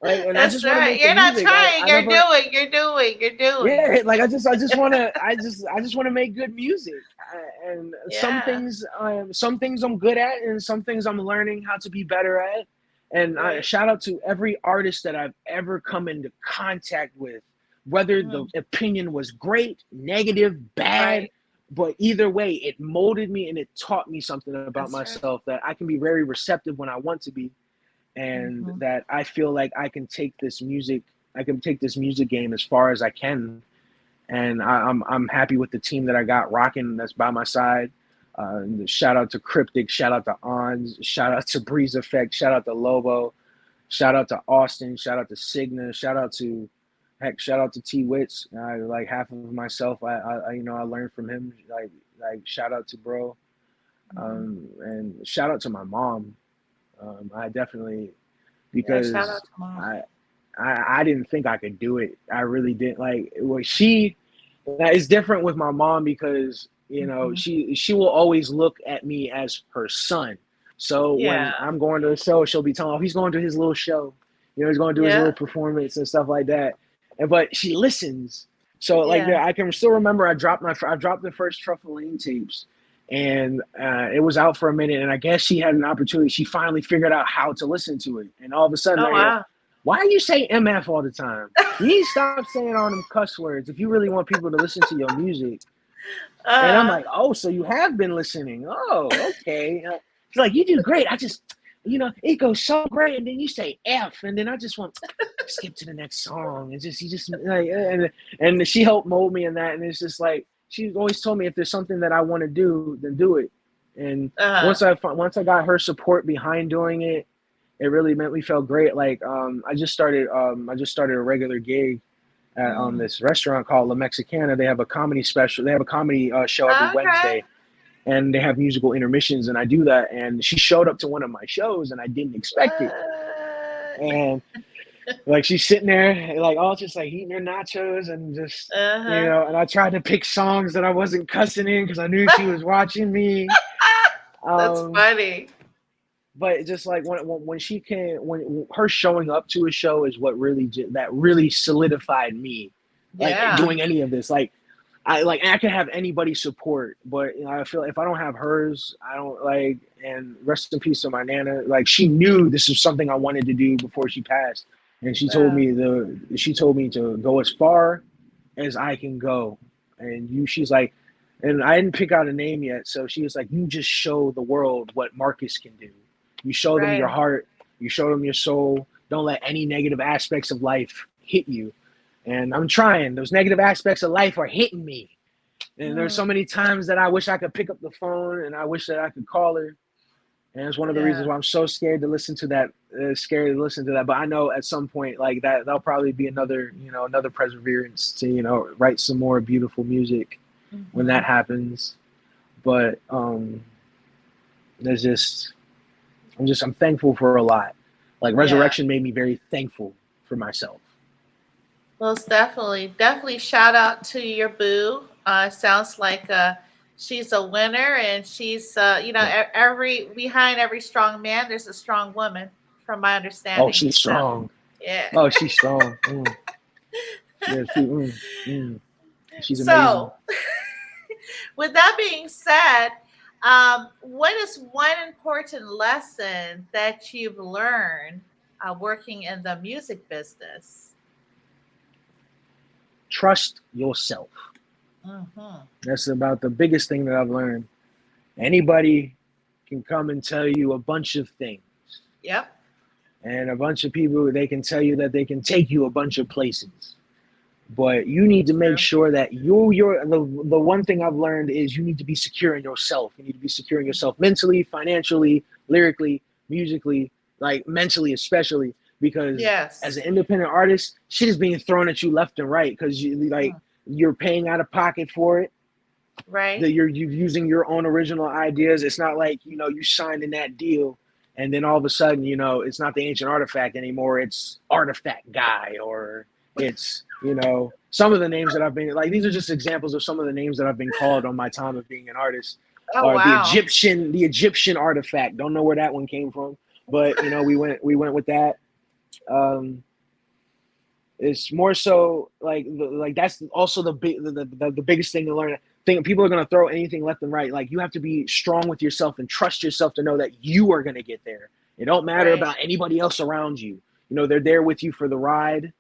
[SPEAKER 2] Like, and I
[SPEAKER 1] That's
[SPEAKER 2] just want to
[SPEAKER 1] right.
[SPEAKER 2] make the
[SPEAKER 1] You're not
[SPEAKER 2] music.
[SPEAKER 1] trying.
[SPEAKER 2] I
[SPEAKER 1] You're
[SPEAKER 2] never,
[SPEAKER 1] doing. You're doing. You're doing.
[SPEAKER 2] yeah, like I just want to, I just want to make good music. And
[SPEAKER 1] Yeah.
[SPEAKER 2] some things I'm good at, and some things I'm learning how to be better at. And I
[SPEAKER 1] Right.
[SPEAKER 2] shout out to every artist that I've ever come into contact with, whether the
[SPEAKER 1] Mhm.
[SPEAKER 2] opinion was great, negative, bad,
[SPEAKER 1] Right.
[SPEAKER 2] but either way, it molded me and it taught me something about
[SPEAKER 1] That's right.
[SPEAKER 2] myself, that I can be very receptive when I want to be, and
[SPEAKER 1] Mhm.
[SPEAKER 2] that I feel like I can take this music game as far as I can. And I'm happy with the team that I got rocking, that's by my side. Shout out to Cryptiik, shout out to Onz, shout out to Breeze Effect, shout out to Lobo, shout out to Austin, shout out to Cigna, shout out to T Wits. Like, half of myself, I learned from him. Like shout out to bro,
[SPEAKER 1] Mhm.
[SPEAKER 2] and shout out to my mom. I definitely,
[SPEAKER 1] Yeah. Shout out
[SPEAKER 2] because
[SPEAKER 1] to mom.
[SPEAKER 2] I, I didn't think I could do it. I really didn't. Like, well, she, it's different with my mom because
[SPEAKER 1] Mhm.
[SPEAKER 2] she will always look at me as her son. So when
[SPEAKER 1] Yeah.
[SPEAKER 2] I'm going to a show, she'll be telling, "Oh, he's going to his little show. He's going to do his
[SPEAKER 1] Yeah.
[SPEAKER 2] little performance and stuff like that." But she listens. So like,
[SPEAKER 1] Yeah.
[SPEAKER 2] I can still remember I dropped the first Truffle Lane Tapes, and it was out for a minute, and I guess she had an opportunity. She finally figured out how to listen to it, and all of a sudden
[SPEAKER 1] Oh
[SPEAKER 2] I hear,
[SPEAKER 1] wow.
[SPEAKER 2] "Why do you say MF all the time? You need to stop saying all them cuss words if you really want people to listen to your music." And I'm
[SPEAKER 1] Uh.
[SPEAKER 2] like, "Oh, so you have been listening? Oh, okay." She's like, "You do great. I just, it goes so great, and then you say F, and then I just want skip to the next song, and just you just like, and she helped mold me in that, and it's just like, she's always told me, if there's something that I want to do, then do it. And
[SPEAKER 1] Uh.
[SPEAKER 2] once I got her support behind doing it, it really made me feel great. Like, I just started a regular gig at
[SPEAKER 1] Mm.
[SPEAKER 2] this restaurant called La Mexicana. They have a comedy special. They have a comedy show every
[SPEAKER 1] Okay.
[SPEAKER 2] Wednesday, and they have musical intermissions, and I do that. And she showed up to one of my shows, and I didn't expect it.
[SPEAKER 1] What?
[SPEAKER 2] And like, she's sitting there, like, all just like eating her nachos, and just,
[SPEAKER 1] Uh-huh.
[SPEAKER 2] and I tried to pick songs that I wasn't cussing in because I knew she was watching me.
[SPEAKER 1] That's
[SPEAKER 2] Um,
[SPEAKER 1] funny.
[SPEAKER 2] but just like, when she came, when her showing up to a show is what really that really solidified me, like,
[SPEAKER 1] Yeah.
[SPEAKER 2] doing any of this. Like, I can have anybody's support, but I feel if I don't have hers, I don't like. And rest in peace to my nana. Like, she knew this was something I wanted to do before she passed, and
[SPEAKER 1] Uh,
[SPEAKER 2] she told me to go as far as I can go. And she's like, and I didn't pick out a name yet, so she was like, "You just show the world what Marcus can do. You show them your
[SPEAKER 1] right.
[SPEAKER 2] heart, you show them your soul. Don't let any negative aspects of life hit you." And I'm trying. Those negative aspects of life are hitting me. And there's so
[SPEAKER 1] Mm,
[SPEAKER 2] many times that I wish I could pick up the phone, and I wish that I could call her. And it's one of the
[SPEAKER 1] yeah.
[SPEAKER 2] reasons why I'm so scared to listen to that. Scared to listen to that. But I know at some point, like, that'll probably be another perseverance to, write some more beautiful music when
[SPEAKER 1] Hmm.
[SPEAKER 2] that happens. But there's I'm thankful for a lot. Like,
[SPEAKER 1] Yeah.
[SPEAKER 2] Resurrection made me very thankful for myself.
[SPEAKER 1] Most definitely. Definitely shout out to your boo. Sounds like she's a winner, and she's
[SPEAKER 2] Yeah.
[SPEAKER 1] every behind every strong man there's a strong woman from my
[SPEAKER 2] Oh,
[SPEAKER 1] understanding.
[SPEAKER 2] she's
[SPEAKER 1] So,
[SPEAKER 2] strong.
[SPEAKER 1] yeah.
[SPEAKER 2] Oh, she's strong. Yeah, she's amazing.
[SPEAKER 1] So, with that being said, what is one important lesson that you've learned working in the music business?
[SPEAKER 2] Trust yourself.
[SPEAKER 1] Hmm.
[SPEAKER 2] That's about the biggest thing that I've learned. Anybody can come and tell you a bunch of things.
[SPEAKER 1] Yep.
[SPEAKER 2] And a bunch of people, they can tell you that they can take you a bunch of places. But you need to make
[SPEAKER 1] True.
[SPEAKER 2] sure that the one thing I've learned is you need to be secure in yourself. You need to be secure in yourself mentally, financially, lyrically, musically, like mentally especially, because as an
[SPEAKER 1] Yes.
[SPEAKER 2] independent artist, shit is being thrown at you left and right because
[SPEAKER 1] Mm.
[SPEAKER 2] you're paying out of pocket for it. That
[SPEAKER 1] Right.
[SPEAKER 2] you're using your own original ideas. It's not like you signed in that deal and then all of a sudden it's not the ancient artifact anymore. It's artifact guy, or it's some of the names that I've been like. These are just examples of some of the names that I've been called on my time of being an artist.
[SPEAKER 1] Oh,
[SPEAKER 2] Or
[SPEAKER 1] wow.
[SPEAKER 2] the Egyptian artifact. Don't know where that one came from, but we went with that. Um, it's more so like that's also the biggest thing to learn. Think people are gonna throw anything left and right. Like you have to be strong with yourself and trust yourself to know that you are gonna get there. It don't matter
[SPEAKER 1] Right.
[SPEAKER 2] about anybody else around you. They're there with you for the ride.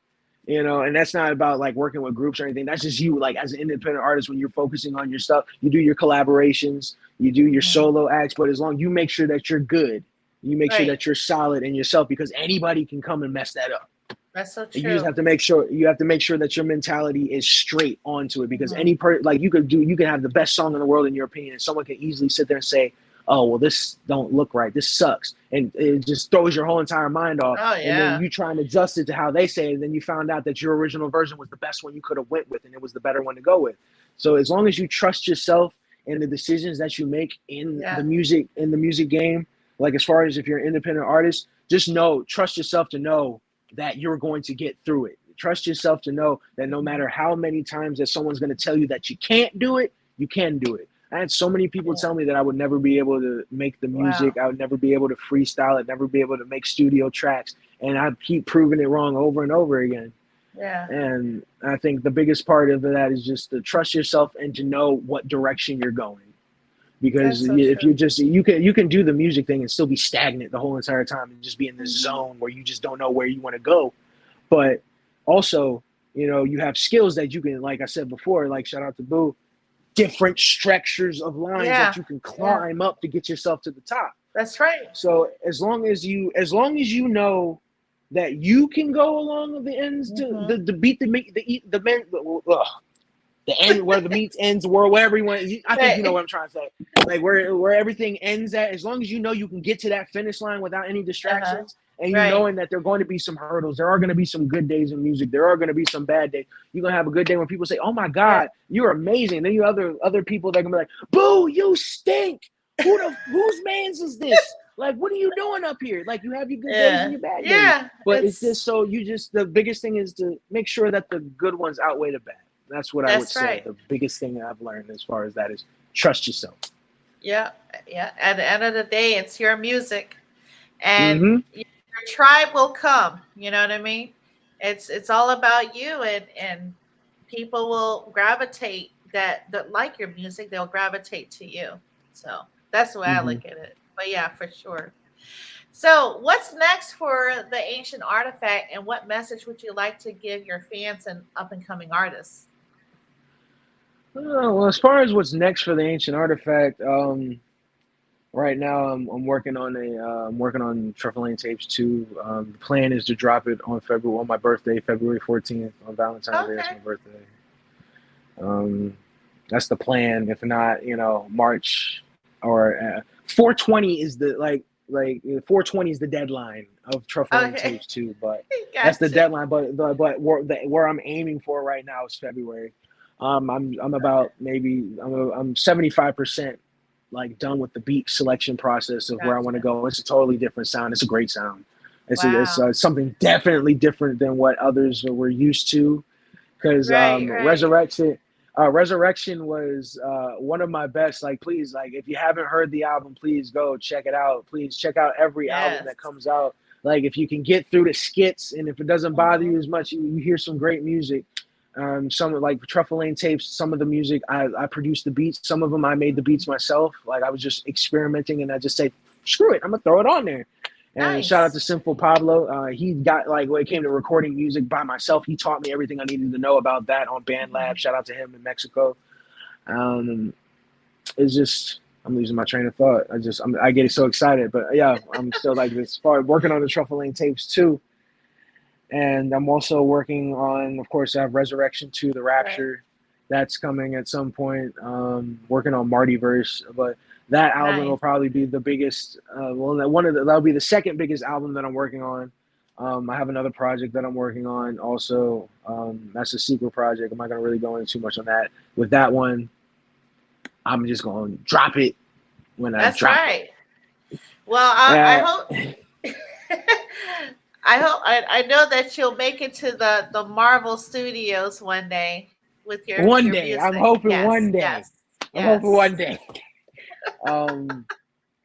[SPEAKER 2] And that's not about like working with groups or anything. That's just you, like as an independent artist, when you're focusing on your stuff, you do your collaborations, you do your
[SPEAKER 1] Hmm.
[SPEAKER 2] solo acts, but as long as you make sure that you're good, you make sure
[SPEAKER 1] Right.
[SPEAKER 2] that you're solid in yourself, because anybody can come and mess that up.
[SPEAKER 1] That's so
[SPEAKER 2] You just
[SPEAKER 1] true.
[SPEAKER 2] have to make sure that your mentality is straight onto it, because
[SPEAKER 1] Hmm.
[SPEAKER 2] like you can have the best song in the world in your opinion, and someone can easily sit there and say, oh well, this don't look right, this sucks, and it just throws your whole entire mind off.
[SPEAKER 1] Oh,
[SPEAKER 2] And then
[SPEAKER 1] yeah.
[SPEAKER 2] you try and adjust it to how they say it, and then you found out that your original version was the best one you could have went with, and it was the better one to go with. So as long as you trust yourself and the decisions that you make
[SPEAKER 1] Yeah.
[SPEAKER 2] in the music game, like as far as if you're an independent artist, just trust yourself to know that you're going to get through it. Trust yourself to know that no
[SPEAKER 1] Hmm.
[SPEAKER 2] matter how many times that someone's going to tell you that you can't do it, you can do it. I had so many people
[SPEAKER 1] Yeah.
[SPEAKER 2] tell me that I would never be able to make the
[SPEAKER 1] Wow.
[SPEAKER 2] music. I would never be able to freestyle. I'd never be able to make studio tracks. And I keep proving it wrong over and over again.
[SPEAKER 1] Yeah.
[SPEAKER 2] And I think the biggest part of that is just to trust yourself and to know what direction you're going. Because
[SPEAKER 1] That's so
[SPEAKER 2] if
[SPEAKER 1] true.
[SPEAKER 2] you just you can do the music thing and still be stagnant the whole entire time and just be in this
[SPEAKER 1] Hmm.
[SPEAKER 2] zone where you just don't know where you want to go. But also, you have skills that you can, like I said before, like shout out to Boo, different structures of lines that
[SPEAKER 1] Yeah.
[SPEAKER 2] you can
[SPEAKER 1] Yeah.
[SPEAKER 2] climb up to get yourself to the top.
[SPEAKER 1] That's right.
[SPEAKER 2] So as long as you know that you can go along the ends
[SPEAKER 1] Hmm.
[SPEAKER 2] to beat the men, the end where the meat ends, wherever you want. I think you know what
[SPEAKER 1] Right.
[SPEAKER 2] I'm trying to say. Like where everything ends at. As long as you know you can get to that finish line without any
[SPEAKER 1] Uh-huh.
[SPEAKER 2] distractions, and you
[SPEAKER 1] Right.
[SPEAKER 2] knowing that there are going to be some hurdles, there are going to be some good days in music, there are going to be some bad days. You're gonna have a good day when people say, "Oh my
[SPEAKER 1] Yeah.
[SPEAKER 2] God, you're amazing." And then you other people that are gonna be like, "Boo, you stink. Whose man's is this? Like, what are you doing up here?" Like, you have your good days and
[SPEAKER 1] Yeah.
[SPEAKER 2] your bad days,
[SPEAKER 1] Yeah.
[SPEAKER 2] but it's just
[SPEAKER 1] It's
[SPEAKER 2] so the biggest thing is to make sure that the good ones outweigh the bad. That's what I would
[SPEAKER 1] that's
[SPEAKER 2] say.
[SPEAKER 1] right.
[SPEAKER 2] The biggest thing that I've learned as far as that is trust yourself.
[SPEAKER 1] Yeah. Yeah. At the end of the day, it's your music, and
[SPEAKER 2] Mm-hmm.
[SPEAKER 1] your tribe will come. You know what I mean? It's all about you, and people will gravitate that like your music. They'll gravitate to you. So that's the way I
[SPEAKER 2] Mm-hmm.
[SPEAKER 1] look at it. But yeah, for sure. So, what's next for the ancient artifact, and what message would you like to give your fans and up and coming artists?
[SPEAKER 2] Well, as far as what's next for the ancient artifact, right now I'm working on I'm working on Truffle Lane Tapes 2. The plan is to drop it on my birthday, February 14th, on Valentine's Day. That's
[SPEAKER 1] Okay.
[SPEAKER 2] my birthday. Um, that's the plan. If not, March or 420 is the like 420 is the deadline of Truffle Lane
[SPEAKER 1] Okay.
[SPEAKER 2] Tapes 2. But that's the
[SPEAKER 1] Gotcha.
[SPEAKER 2] deadline. But where I'm aiming for right now is February. I'm about maybe I'm 75% like done with the beat selection process of where I want to
[SPEAKER 1] Gotcha.
[SPEAKER 2] go. It's a totally different sound. It's a great sound. It's
[SPEAKER 1] Wow.
[SPEAKER 2] something definitely different than what others were used to, because
[SPEAKER 1] Right, right.
[SPEAKER 2] Resurrection was one of my best. Like, please, like if you haven't heard the album, please go check it out. Please check out every album
[SPEAKER 1] Yes.
[SPEAKER 2] that comes out. like if you can get through the skits and if it doesn't bother
[SPEAKER 1] Mhm.
[SPEAKER 2] you as much, you hear some great music. Some like Truffle Lane Tapes, some of the music I produced the beats. Some of them I made the beats myself. Like I was just experimenting and I just say, screw it, I'm gonna throw it on there. And shout out
[SPEAKER 1] Nice.
[SPEAKER 2] to Simple Pablo. He got like when it came to recording music by myself, he taught me everything I needed to know about that on BandLab.
[SPEAKER 1] Mhm.
[SPEAKER 2] Shout out to him in Mexico. It's just I'm losing my train of thought. I get so excited, but yeah, I'm still like this far working on the Truffle Lane Tapes too. And I'm also working on, of course, I have Resurrection 2, The
[SPEAKER 1] Right.
[SPEAKER 2] Rapture. That's coming at some point. Working on Martyverse, but that album will
[SPEAKER 1] Nice.
[SPEAKER 2] probably be the biggest. That'll be the second biggest album that I'm working on. I have another project that I'm working on also. That's a secret project. I'm not gonna really go into too much on that. With that one, I'm just gonna drop it when I
[SPEAKER 1] That's
[SPEAKER 2] drop it.
[SPEAKER 1] right. Well, I
[SPEAKER 2] Uh,
[SPEAKER 1] hope I know that you'll make it to the Marvel Studios one day with
[SPEAKER 2] one
[SPEAKER 1] your
[SPEAKER 2] day, I'm
[SPEAKER 1] music.
[SPEAKER 2] hoping
[SPEAKER 1] Yes,
[SPEAKER 2] one day.
[SPEAKER 1] yes,
[SPEAKER 2] I'm hoping
[SPEAKER 1] yes.
[SPEAKER 2] one day. Um,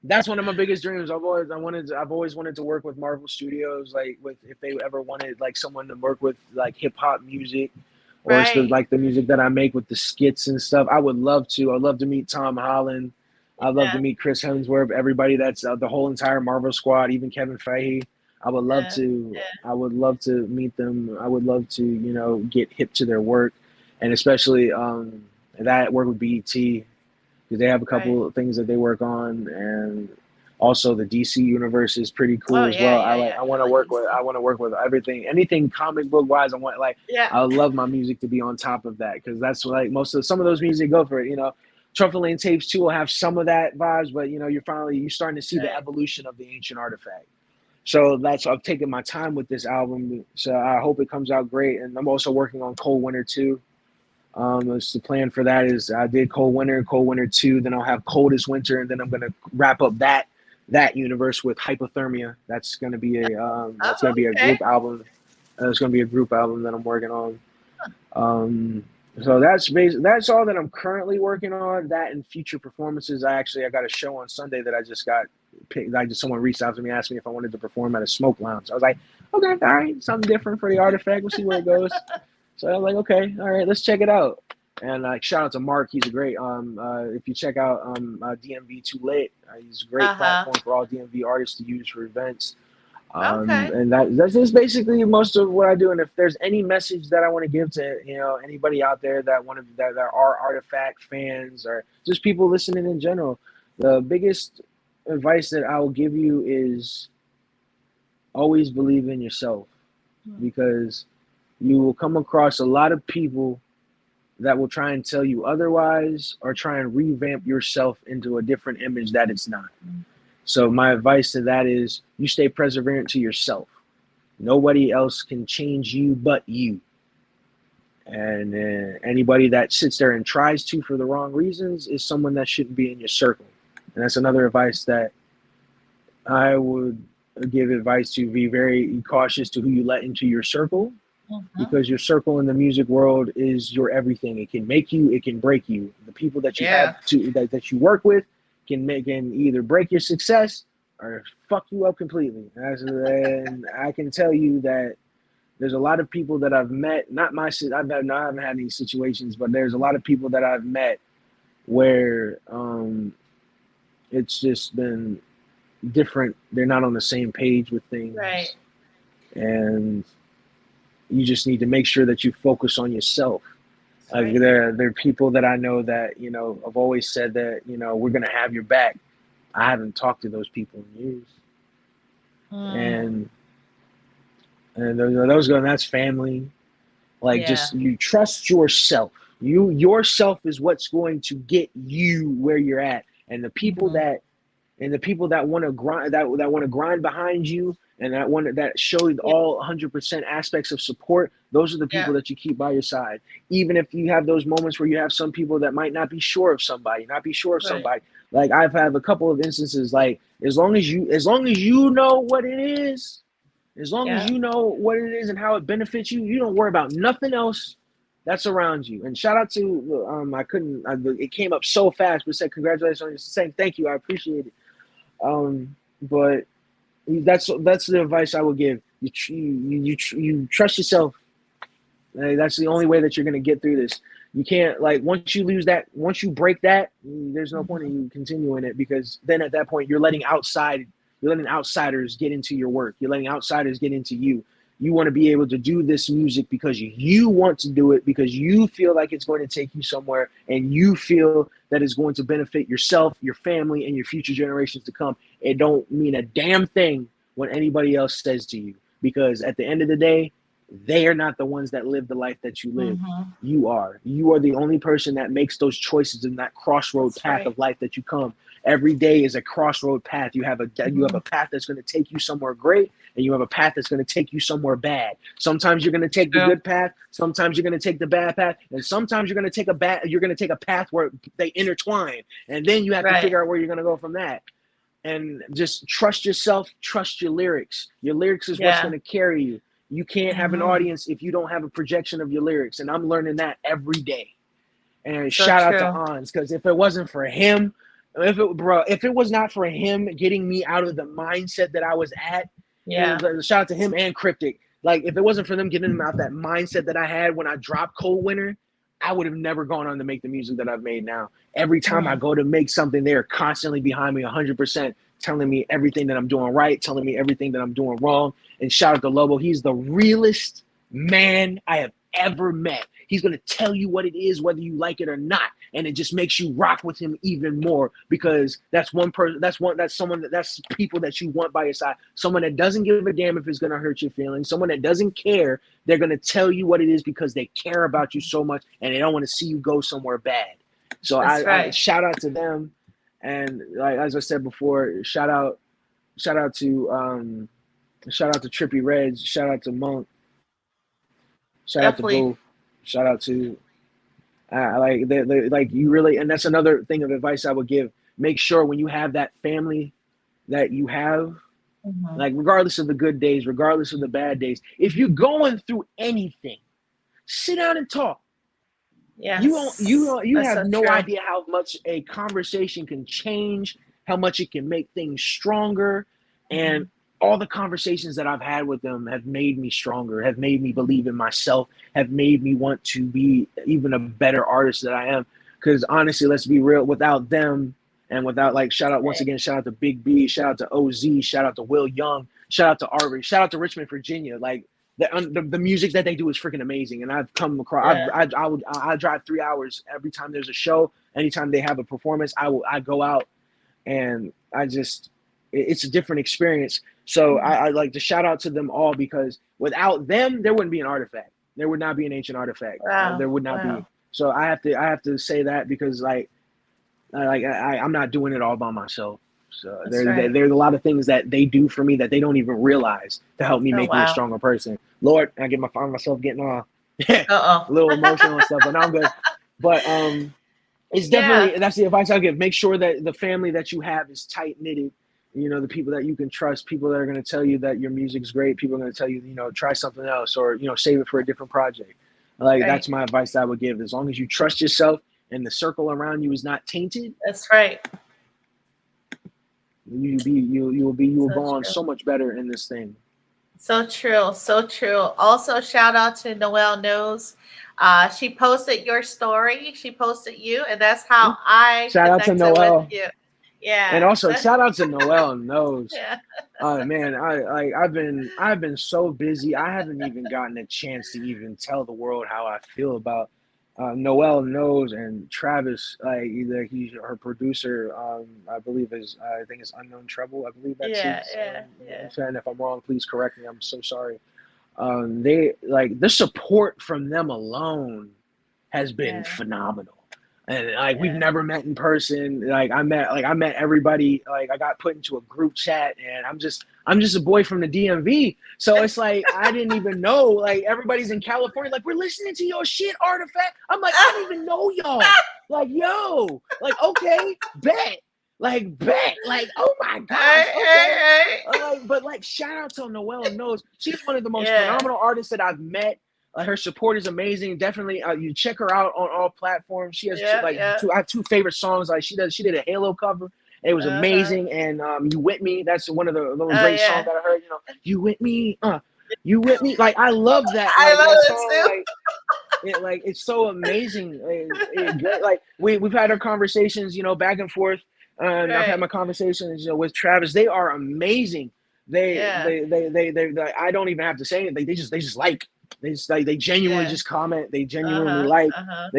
[SPEAKER 2] that's one of my biggest dreams. I've always wanted to work with Marvel Studios, like with if they ever wanted like someone to work with like hip hop music or it's
[SPEAKER 1] Right.
[SPEAKER 2] like the music that I make with the skits and stuff. I would love to. I'd love to meet Tom Holland. I'd love to
[SPEAKER 1] Yeah,
[SPEAKER 2] meet Chris Hemsworth. Everybody that's the whole entire Marvel squad, even Kevin Feige. I would love
[SPEAKER 1] yeah,
[SPEAKER 2] to.
[SPEAKER 1] yeah.
[SPEAKER 2] I would love to meet them. I would love to get hip to their work, and especially that work with BET because they have a
[SPEAKER 1] Right.
[SPEAKER 2] couple of things that they work on, and also the DC universe is pretty
[SPEAKER 1] Oh
[SPEAKER 2] cool as
[SPEAKER 1] yeah,
[SPEAKER 2] well.
[SPEAKER 1] yeah, yeah.
[SPEAKER 2] I want
[SPEAKER 1] I
[SPEAKER 2] to
[SPEAKER 1] like
[SPEAKER 2] work with
[SPEAKER 1] DC.
[SPEAKER 2] everything, anything comic book wise.
[SPEAKER 1] Yeah.
[SPEAKER 2] I love my music to be on top of that because that's like some of those music go for it. Truffle Lane Tapes too will have some of that vibes, but you're starting to see the
[SPEAKER 1] Right.
[SPEAKER 2] evolution of the ancient artifact. So that's I've taken my time with this album. So I hope it comes out great. And I'm also working on Cold Winter too. It's the plan for that is I did Cold Winter 2, then I'll have Coldest Winter, and then I'm gonna wrap up that universe with Hypothermia. That's
[SPEAKER 1] Oh,
[SPEAKER 2] gonna be a
[SPEAKER 1] okay.
[SPEAKER 2] group album. It's gonna be a group album that I'm working on. So that's all that I'm currently working on. That and future performances. I got a show on Sunday that I just got picked. Someone reached out to me, asked me if I wanted to perform at a smoke lounge. I was like, okay, all right, something different for the artifact. We'll see where it goes. So I'm like, okay, all right, let's check it out. And shout out to Mark, he's a great. If you check out DMV Too Late, he's a great
[SPEAKER 1] Uh-huh.
[SPEAKER 2] platform for all DMV artists to use for events.
[SPEAKER 1] Okay.
[SPEAKER 2] And that's just basically most of what I do. And if there's any message that I want to give to anybody out there that are artifact fans or just people listening in general, the biggest advice that I will give you is always believe in yourself
[SPEAKER 1] Hmm.
[SPEAKER 2] because you will come across a lot of people that will try and tell you otherwise or try and revamp yourself into a different image that it's not. So my advice to that is you stay perseverant to yourself. Nobody else can change you but you. And anybody that sits there and tries to for the wrong reasons is someone that shouldn't be in your circle. And that's another advice that I would give advice to be very cautious to who you let into your circle
[SPEAKER 1] Hmm.
[SPEAKER 2] because your circle in the music world is your everything. It can make you, it can break you. The people that you have
[SPEAKER 1] Yeah.
[SPEAKER 2] that you work with can either break your success or fuck you up completely. And I can tell you that there's a lot of people that I've met. Not my, I haven't had any situations, but there's a lot of people that I've met where it's just been different. They're not on the same page with
[SPEAKER 1] Right.
[SPEAKER 2] things, and you just need to make sure that you focus on yourself.
[SPEAKER 1] That's right.
[SPEAKER 2] There are people that I know that have always said that we're gonna have your back. I haven't talked to those people in years,
[SPEAKER 1] Mm.
[SPEAKER 2] and that's family. Like
[SPEAKER 1] Yeah.
[SPEAKER 2] just you trust yourself. Yourself is what's going to get you where you're at, and
[SPEAKER 1] Hmm.
[SPEAKER 2] the people that want to grind that want to grind behind you and that show
[SPEAKER 1] Yeah.
[SPEAKER 2] all 100% aspects of support. Those are the
[SPEAKER 1] Yeah.
[SPEAKER 2] people that you keep by your side, even if you have those moments where you have some people that might not be sure of somebody,
[SPEAKER 1] Right.
[SPEAKER 2] like I've had a couple of instances. Like as long as you know what it is, as long as
[SPEAKER 1] Yeah.
[SPEAKER 2] you know what it is and how it benefits you, you don't worry about nothing else that's around you. And shout out to it came up so fast, but said congratulations on saying thank you, I appreciate it. But That's the advice I would give. You trust yourself. That's the only way that you're gonna get through this. You can't, like, once you lose that, once you break that, there's no point in you continuing it, because then at that point you're letting outsiders get into your work. You're letting outsiders get into you. You want to be able to do this music because you want to do it, because you feel like it's going to take you somewhere, and you feel that it's going to benefit yourself, your family, and your future generations to come. It don't mean a damn thing what anybody else says to you, because at the end of the day, they are not the ones that live the life that you live. You are. You are the only person that makes those choices in that crossroad path of life that you come. Every day is a crossroad path. You have a path that's going to take you somewhere great, and you have a path that's going to take you somewhere bad. Sometimes you're going to take the good path. Sometimes you're going to take the bad path, and sometimes you're going to take a path where they intertwine, and then you have to figure out where you're going to go from that. And just trust yourself. Trust your lyrics. Your lyrics is what's going to carry you. You can't have an audience if you don't have a projection of your lyrics, and I'm learning that every day. And shout out to Onz, because if it wasn't for him, if it was not for him getting me out of the mindset that I was at, shout out to him and Cryptiik. Like, if it wasn't for them getting him out that mindset that I had when I dropped Cold Winter, I would have never gone on to make the music that I've made now. Every time I go to make something, they're constantly behind me 100%, telling me everything that I'm doing right, telling me everything that I'm doing wrong. And shout out to Lobo. He's the realest man I have ever met. He's going to tell you what it is, whether you like it or not. And it just makes you rock with him even more, because that's one person, that's people that you want by your side. Someone that doesn't give a damn if it's going to hurt your feelings. Someone that doesn't care. They're going to tell you what it is because they care about you so much, and they don't want to see you go somewhere bad. So I shout out to them. And like, as I said before, shout out to Trippy Reds, shout out to Monk, shout out to Boo, shout out to like you really. And that's another thing of advice I would give. Make sure when you have that family that you have, like, regardless of the good days, regardless of the bad days, if you're going through anything, sit down and talk. Yes. You have no idea how much a conversation can change, how much it can make things stronger. And all the conversations that I've had with them have made me stronger, have made me believe in myself, have made me want to be even a better artist that I am. Because honestly, let's be real, without them, and without, like, shout out to Big B, shout out to OZ, shout out to Will Young, shout out to Arbery, shout out to Richmond, Virginia. Like, the music that they do is freaking amazing. And I've come across, I drive 3 hours every time there's a show. Anytime they have a performance, I go out, and it's a different experience. So I like to shout out to them all, because without them, there wouldn't be an artifact. There would not be an ancient artifact. There would not be. So I have to say that, because I'm not doing it all by myself. So there's a lot of things that they do for me that they don't even realize to help me make me a stronger person. Lord, I find myself getting a little emotional and stuff, but now I'm good. But it's definitely, that's the advice I'll give. Make sure that the family that you have is tight knitted. You know, the people that you can trust, people that are going to tell you that your music's great, people are going to tell you, try something else, or, save it for a different project. Like, that's my advice that I would give. As long as you trust yourself and the circle around you is not tainted.
[SPEAKER 1] That's right.
[SPEAKER 2] You will go on so much better in this thing.
[SPEAKER 1] So true. So true. Also, shout out to Noelle Knows. She posted your story. She posted you, and that's how I
[SPEAKER 2] shout out to Noelle.
[SPEAKER 1] With you. Yeah.
[SPEAKER 2] And also shout out to Noelle Knows. Man, I've been so busy. I haven't even gotten a chance to even tell the world how I feel about Noelle Knows, and Travis. He's her producer. I believe I think it's Unknown Trouble. I believe that's his. And if I'm wrong, please correct me. I'm so sorry. They the support from them alone has been phenomenal. And we've never met in person. I met everybody. I got put into a group chat, and I'm just a boy from the DMV. So it's I didn't even know. Everybody's in California. We're listening to your shit, Artifact. I'm I don't even know y'all. Yo. Okay, bet. Bet. Oh my gosh. Okay. But shout out to Noelle Knows. She's one of the most phenomenal artists that I've met. Her support is amazing. Definitely, you check her out on all platforms. She has I have two favorite songs. She did a Halo cover, It was
[SPEAKER 1] Uh-huh.
[SPEAKER 2] amazing. And You With Me, that's one of the
[SPEAKER 1] Oh
[SPEAKER 2] great songs
[SPEAKER 1] yeah.
[SPEAKER 2] that I heard. You With Me, You With Me. Like I love that.
[SPEAKER 1] I
[SPEAKER 2] Like
[SPEAKER 1] love
[SPEAKER 2] that
[SPEAKER 1] it
[SPEAKER 2] song.
[SPEAKER 1] too.
[SPEAKER 2] It's so amazing. Great. Like we've had our conversations, back and forth. And I've had
[SPEAKER 1] Right.
[SPEAKER 2] my conversations, with Travis. They are amazing.
[SPEAKER 1] Yeah.
[SPEAKER 2] I don't even have to say anything. They genuinely
[SPEAKER 1] Yeah.
[SPEAKER 2] just comment. They genuinely
[SPEAKER 1] Uh-huh.
[SPEAKER 2] like.
[SPEAKER 1] Uh-huh.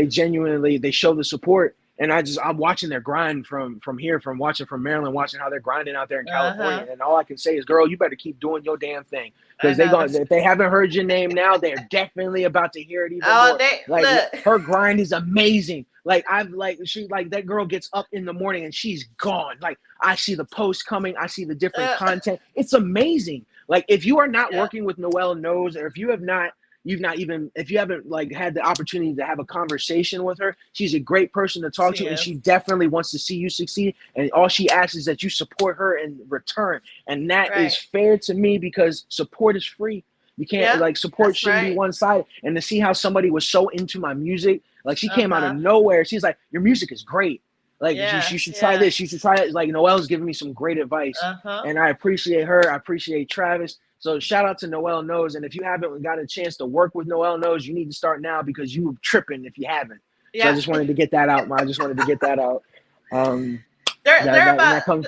[SPEAKER 2] They show the support. And I'm watching their grind from here, from watching from Maryland, watching how they're grinding out there in California.
[SPEAKER 1] Uh-huh.
[SPEAKER 2] And all I can say is, girl, you better keep doing your damn thing.
[SPEAKER 1] I
[SPEAKER 2] Because
[SPEAKER 1] know that's
[SPEAKER 2] if they haven't heard your name now, they're definitely about to hear it even
[SPEAKER 1] oh
[SPEAKER 2] more.
[SPEAKER 1] they
[SPEAKER 2] Like
[SPEAKER 1] look.
[SPEAKER 2] her grind is amazing. Like that girl gets up in the morning and she's gone. Like I see the posts coming, I see the different
[SPEAKER 1] Uh,
[SPEAKER 2] content. It's amazing. Like if you are not
[SPEAKER 1] yeah,
[SPEAKER 2] working with Noelle Knows, or if you have not you've not even if you haven't like had the opportunity to have a conversation with her, she's a great person to talk
[SPEAKER 1] she
[SPEAKER 2] to, and
[SPEAKER 1] is.
[SPEAKER 2] she definitely wants to see you succeed, and all she asks is that you support her in return. And that is
[SPEAKER 1] Right.
[SPEAKER 2] fair to me, because support is free. You can't,
[SPEAKER 1] Yep.
[SPEAKER 2] like, support
[SPEAKER 1] That's
[SPEAKER 2] shouldn't be
[SPEAKER 1] right.
[SPEAKER 2] one-sided. And to see how somebody was so into my music, like she came out of
[SPEAKER 1] Uh-huh.
[SPEAKER 2] nowhere, she's like, your music is great, like
[SPEAKER 1] Yeah.
[SPEAKER 2] you should try
[SPEAKER 1] Yeah.
[SPEAKER 2] this, you should try it. Like Noelle's giving me some great advice,
[SPEAKER 1] Uh-huh.
[SPEAKER 2] and I appreciate her, I appreciate Travis. So shout out to Noelle Knows. And if you haven't got a chance to work with Noelle Knows, you need to start now, because you were tripping if you haven't. So I
[SPEAKER 1] Yeah.
[SPEAKER 2] just wanted to get that out. I just wanted to get that out. Um,
[SPEAKER 1] They're
[SPEAKER 2] that
[SPEAKER 1] they're
[SPEAKER 2] that and
[SPEAKER 1] about
[SPEAKER 2] that comes.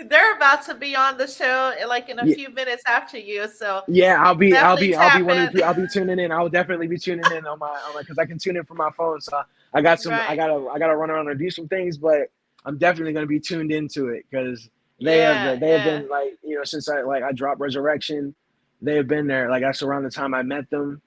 [SPEAKER 1] they're about to be on the show like in a
[SPEAKER 2] Yeah,
[SPEAKER 1] few minutes after you. So
[SPEAKER 2] yeah.
[SPEAKER 1] definitely
[SPEAKER 2] I'll be
[SPEAKER 1] tap
[SPEAKER 2] one of
[SPEAKER 1] in.
[SPEAKER 2] the people. I'll be tuning in. I will definitely be tuning in on my because I can tune in from my phone. So I
[SPEAKER 1] Right.
[SPEAKER 2] gotta run around and do some things, but I'm definitely gonna be tuned into it, because
[SPEAKER 1] Yeah.
[SPEAKER 2] they have
[SPEAKER 1] Yeah.
[SPEAKER 2] been, like, since I dropped Resurrection, they have been there. Like that's around the time I met them,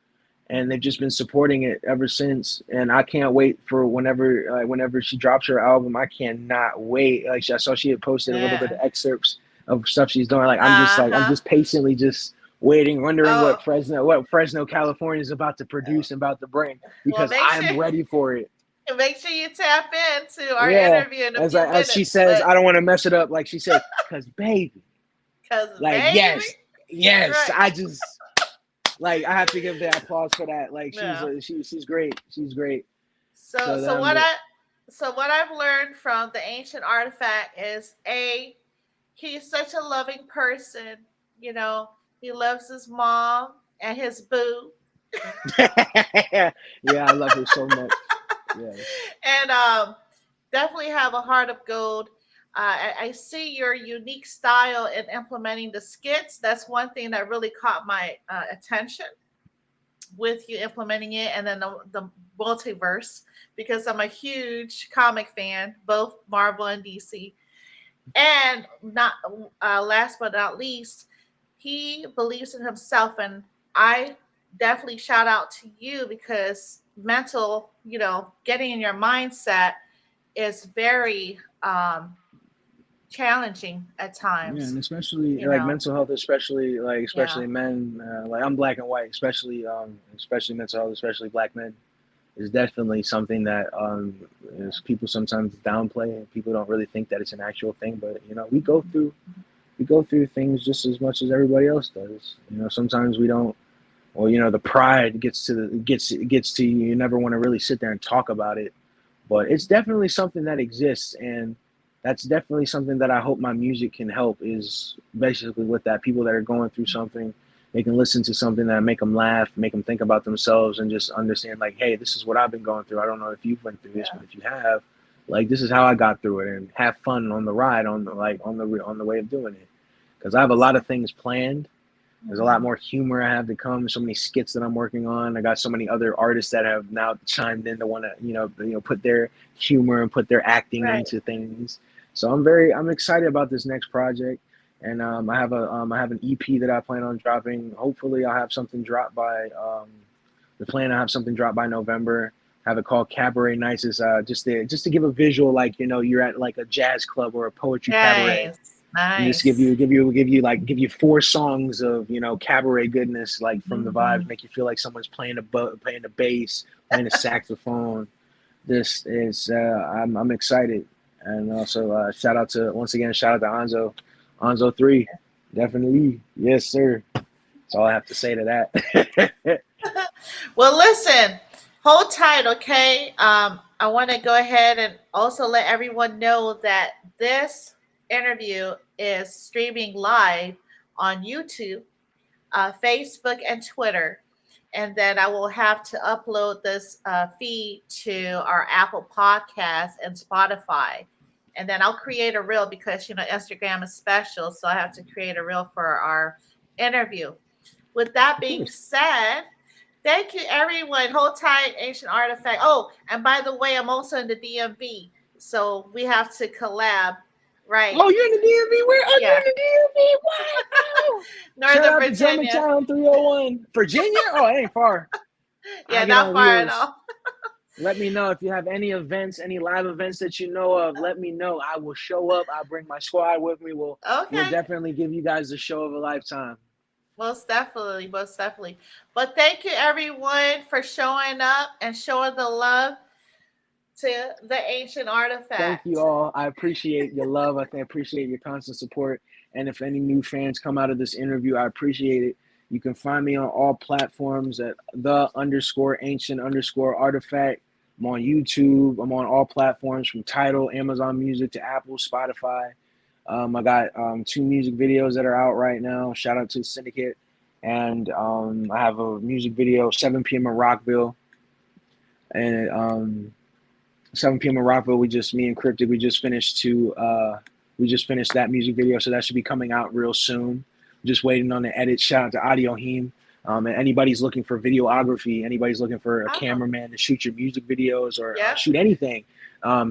[SPEAKER 2] and they've just been supporting it ever since. And I can't wait for whenever she drops her album. I cannot wait. Like I saw she had posted a little bit of
[SPEAKER 1] Yeah.
[SPEAKER 2] excerpts of stuff she's doing. Like I'm
[SPEAKER 1] Uh-huh.
[SPEAKER 2] just patiently just waiting, wondering
[SPEAKER 1] Oh,
[SPEAKER 2] what Fresno, California is about to produce and about to bring,
[SPEAKER 1] well,
[SPEAKER 2] because I'm ready for it.
[SPEAKER 1] make sure you tap into our
[SPEAKER 2] Yeah,
[SPEAKER 1] interview in a few
[SPEAKER 2] as she
[SPEAKER 1] minutes.
[SPEAKER 2] says,
[SPEAKER 1] But
[SPEAKER 2] I don't want to mess it up. Like she said, because baby,
[SPEAKER 1] because
[SPEAKER 2] like
[SPEAKER 1] baby,
[SPEAKER 2] yes,
[SPEAKER 1] right?
[SPEAKER 2] I just, like, I have to give the applause for that. Like
[SPEAKER 1] Yeah.
[SPEAKER 2] she's great. She's great.
[SPEAKER 1] So
[SPEAKER 2] So
[SPEAKER 1] so
[SPEAKER 2] I'm
[SPEAKER 1] what I so what I've learned from the ancient artifact is he's such a loving person. You know, he loves his mom and his boo,
[SPEAKER 2] yeah, I love her so much. Yes.
[SPEAKER 1] and definitely have a heart of gold. I see your unique style in implementing the skits. That's one thing that really caught my attention with you implementing it, and then the multiverse, because I'm a huge comic fan, both Marvel and DC. And not last but not least, he believes in himself, and I definitely shout out to you because mental, getting in your mindset is very challenging at
[SPEAKER 2] Yeah,
[SPEAKER 1] times.
[SPEAKER 2] and especially
[SPEAKER 1] You
[SPEAKER 2] like
[SPEAKER 1] know,
[SPEAKER 2] mental health,
[SPEAKER 1] yeah,
[SPEAKER 2] especially men. Like I'm black and white, especially mental health, especially black men, is definitely something that is people sometimes downplay, and people don't really think that it's an actual thing. But we go through things just as much as everybody else does. Sometimes we don't. Well, the pride gets to you. You never want to really sit there and talk about it, but it's definitely something that exists, and that's definitely something that I hope my music can help, is basically with that. People that are going through something, they can listen to something that make them laugh, make them think about themselves, and just understand, like, hey, this is what I've been going through. I don't know if you've went through this,
[SPEAKER 1] yeah,
[SPEAKER 2] but if you have, like, this is how I got through it, and have fun on the ride, on the way of doing it, because I have a lot of things planned. There's a lot
[SPEAKER 1] mhm,
[SPEAKER 2] more humor I have to come. So many skits that I'm working on. I got so many other artists that have now chimed in to want to, put their humor and put their acting
[SPEAKER 1] right.
[SPEAKER 2] into things. So I'm excited about this next project, and I have an EP that I plan on dropping. Hopefully, I'll have something dropped by the plan. I have something dropped by November. Have it called Cabaret Nights. Is just to give a visual, like, you're at like a jazz club or a poetry cabaret,
[SPEAKER 1] Nice,
[SPEAKER 2] and just
[SPEAKER 1] nice.
[SPEAKER 2] give you four songs of, cabaret goodness, like, from the vibes,
[SPEAKER 1] Hmm.
[SPEAKER 2] make you feel like someone's playing the bass, playing a saxophone. This is I'm excited. And also, shout out to Onzo 3, definitely, yes sir. That's all I have to say to that.
[SPEAKER 1] Well, listen. Hold tight, okay? I want to go ahead and also let everyone know that this interview is streaming live on YouTube, Facebook, and Twitter. And then I will have to upload this feed to our Apple Podcast and Spotify. And then I'll create a reel because, Instagram is special. So I have to create a reel for our interview. With that
[SPEAKER 2] Of
[SPEAKER 1] being
[SPEAKER 2] course.
[SPEAKER 1] said, thank you, everyone. Hold tight, Ancient Artifact. Oh, and by the way, I'm also in the DMV. So we have to collab, right?
[SPEAKER 2] Oh, you're in the DMV? Where? Oh, you're
[SPEAKER 1] Yeah.
[SPEAKER 2] in the DMV? What? Oh. Shout
[SPEAKER 1] Northern
[SPEAKER 2] out to
[SPEAKER 1] Virginia.
[SPEAKER 2] Germantown 301. Virginia? Oh, it ain't far.
[SPEAKER 1] Yeah,
[SPEAKER 2] I get
[SPEAKER 1] not
[SPEAKER 2] on
[SPEAKER 1] far at
[SPEAKER 2] wheels.
[SPEAKER 1] all.
[SPEAKER 2] Let me know if you have any events, any live events that you know of. Let me know. I will show up. I'll bring my squad with me. We'll
[SPEAKER 1] Okay.
[SPEAKER 2] definitely give you guys the show of a lifetime.
[SPEAKER 1] Most definitely. Most definitely. But thank you, everyone, for showing up and showing the love to the Ancient
[SPEAKER 2] Thank you
[SPEAKER 1] Artifact.
[SPEAKER 2] all. I appreciate your love. I appreciate your constant support. And if any new fans come out of this interview, I appreciate it. You can find me on all platforms at the_ancient_artifact. I'm on YouTube. I'm on all platforms from Tidal, Amazon Music to Apple, Spotify. I got 2 music videos that are out right now. Shout out to the Syndicate. And I have a music video, 7 p.m. in Rockville. And 7 p.m. in Rockville, me and Cryptiik, we just finished that music video, so that should be coming out real soon. Just waiting on the edit. Shout out to Audio Heem. And anybody's looking for videography, anybody's looking for a cameraman to shoot your music videos or shoot anything,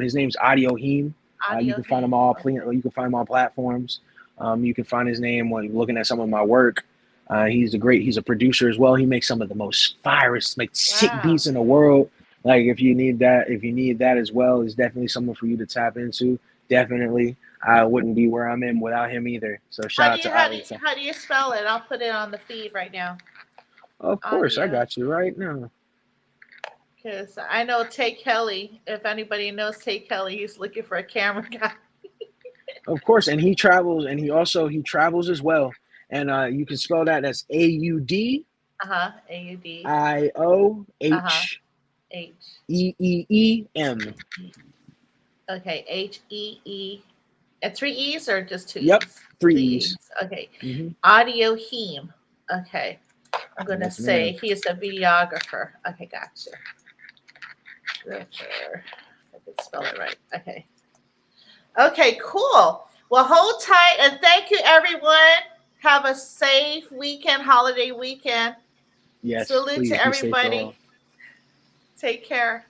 [SPEAKER 2] his name's Audio Heem. You can find him all. You can find him on platforms. You can find his name when you're looking at some of my work. He's a producer as well. He makes some of the most firest, sick beats in the world. Like if you need that as well, it's definitely someone for you to tap into. Definitely. I wouldn't be where I'm in without him either. So shout out to Ali.
[SPEAKER 1] How do you spell it? I'll put it on the feed right now.
[SPEAKER 2] Of course, I got you right now.
[SPEAKER 1] Because I know Tay Kelly. If anybody knows Tay Kelly, he's looking for a camera guy.
[SPEAKER 2] Of course, and he travels, and he travels as well. And you can spell that as AUD.
[SPEAKER 1] AUD.
[SPEAKER 2] IOH. EEEM.
[SPEAKER 1] Okay, HEE. 3 E's or just 2 E's?
[SPEAKER 2] Yep, 3 E's.
[SPEAKER 1] Okay. Audio Heem. Okay. I'm going to say he is a videographer. Okay, gotcha. I can spell it right. Okay. Okay, cool. Well, hold tight and thank you, everyone. Have a safe weekend, holiday weekend.
[SPEAKER 2] Yes.
[SPEAKER 1] Salute to everybody. Take care.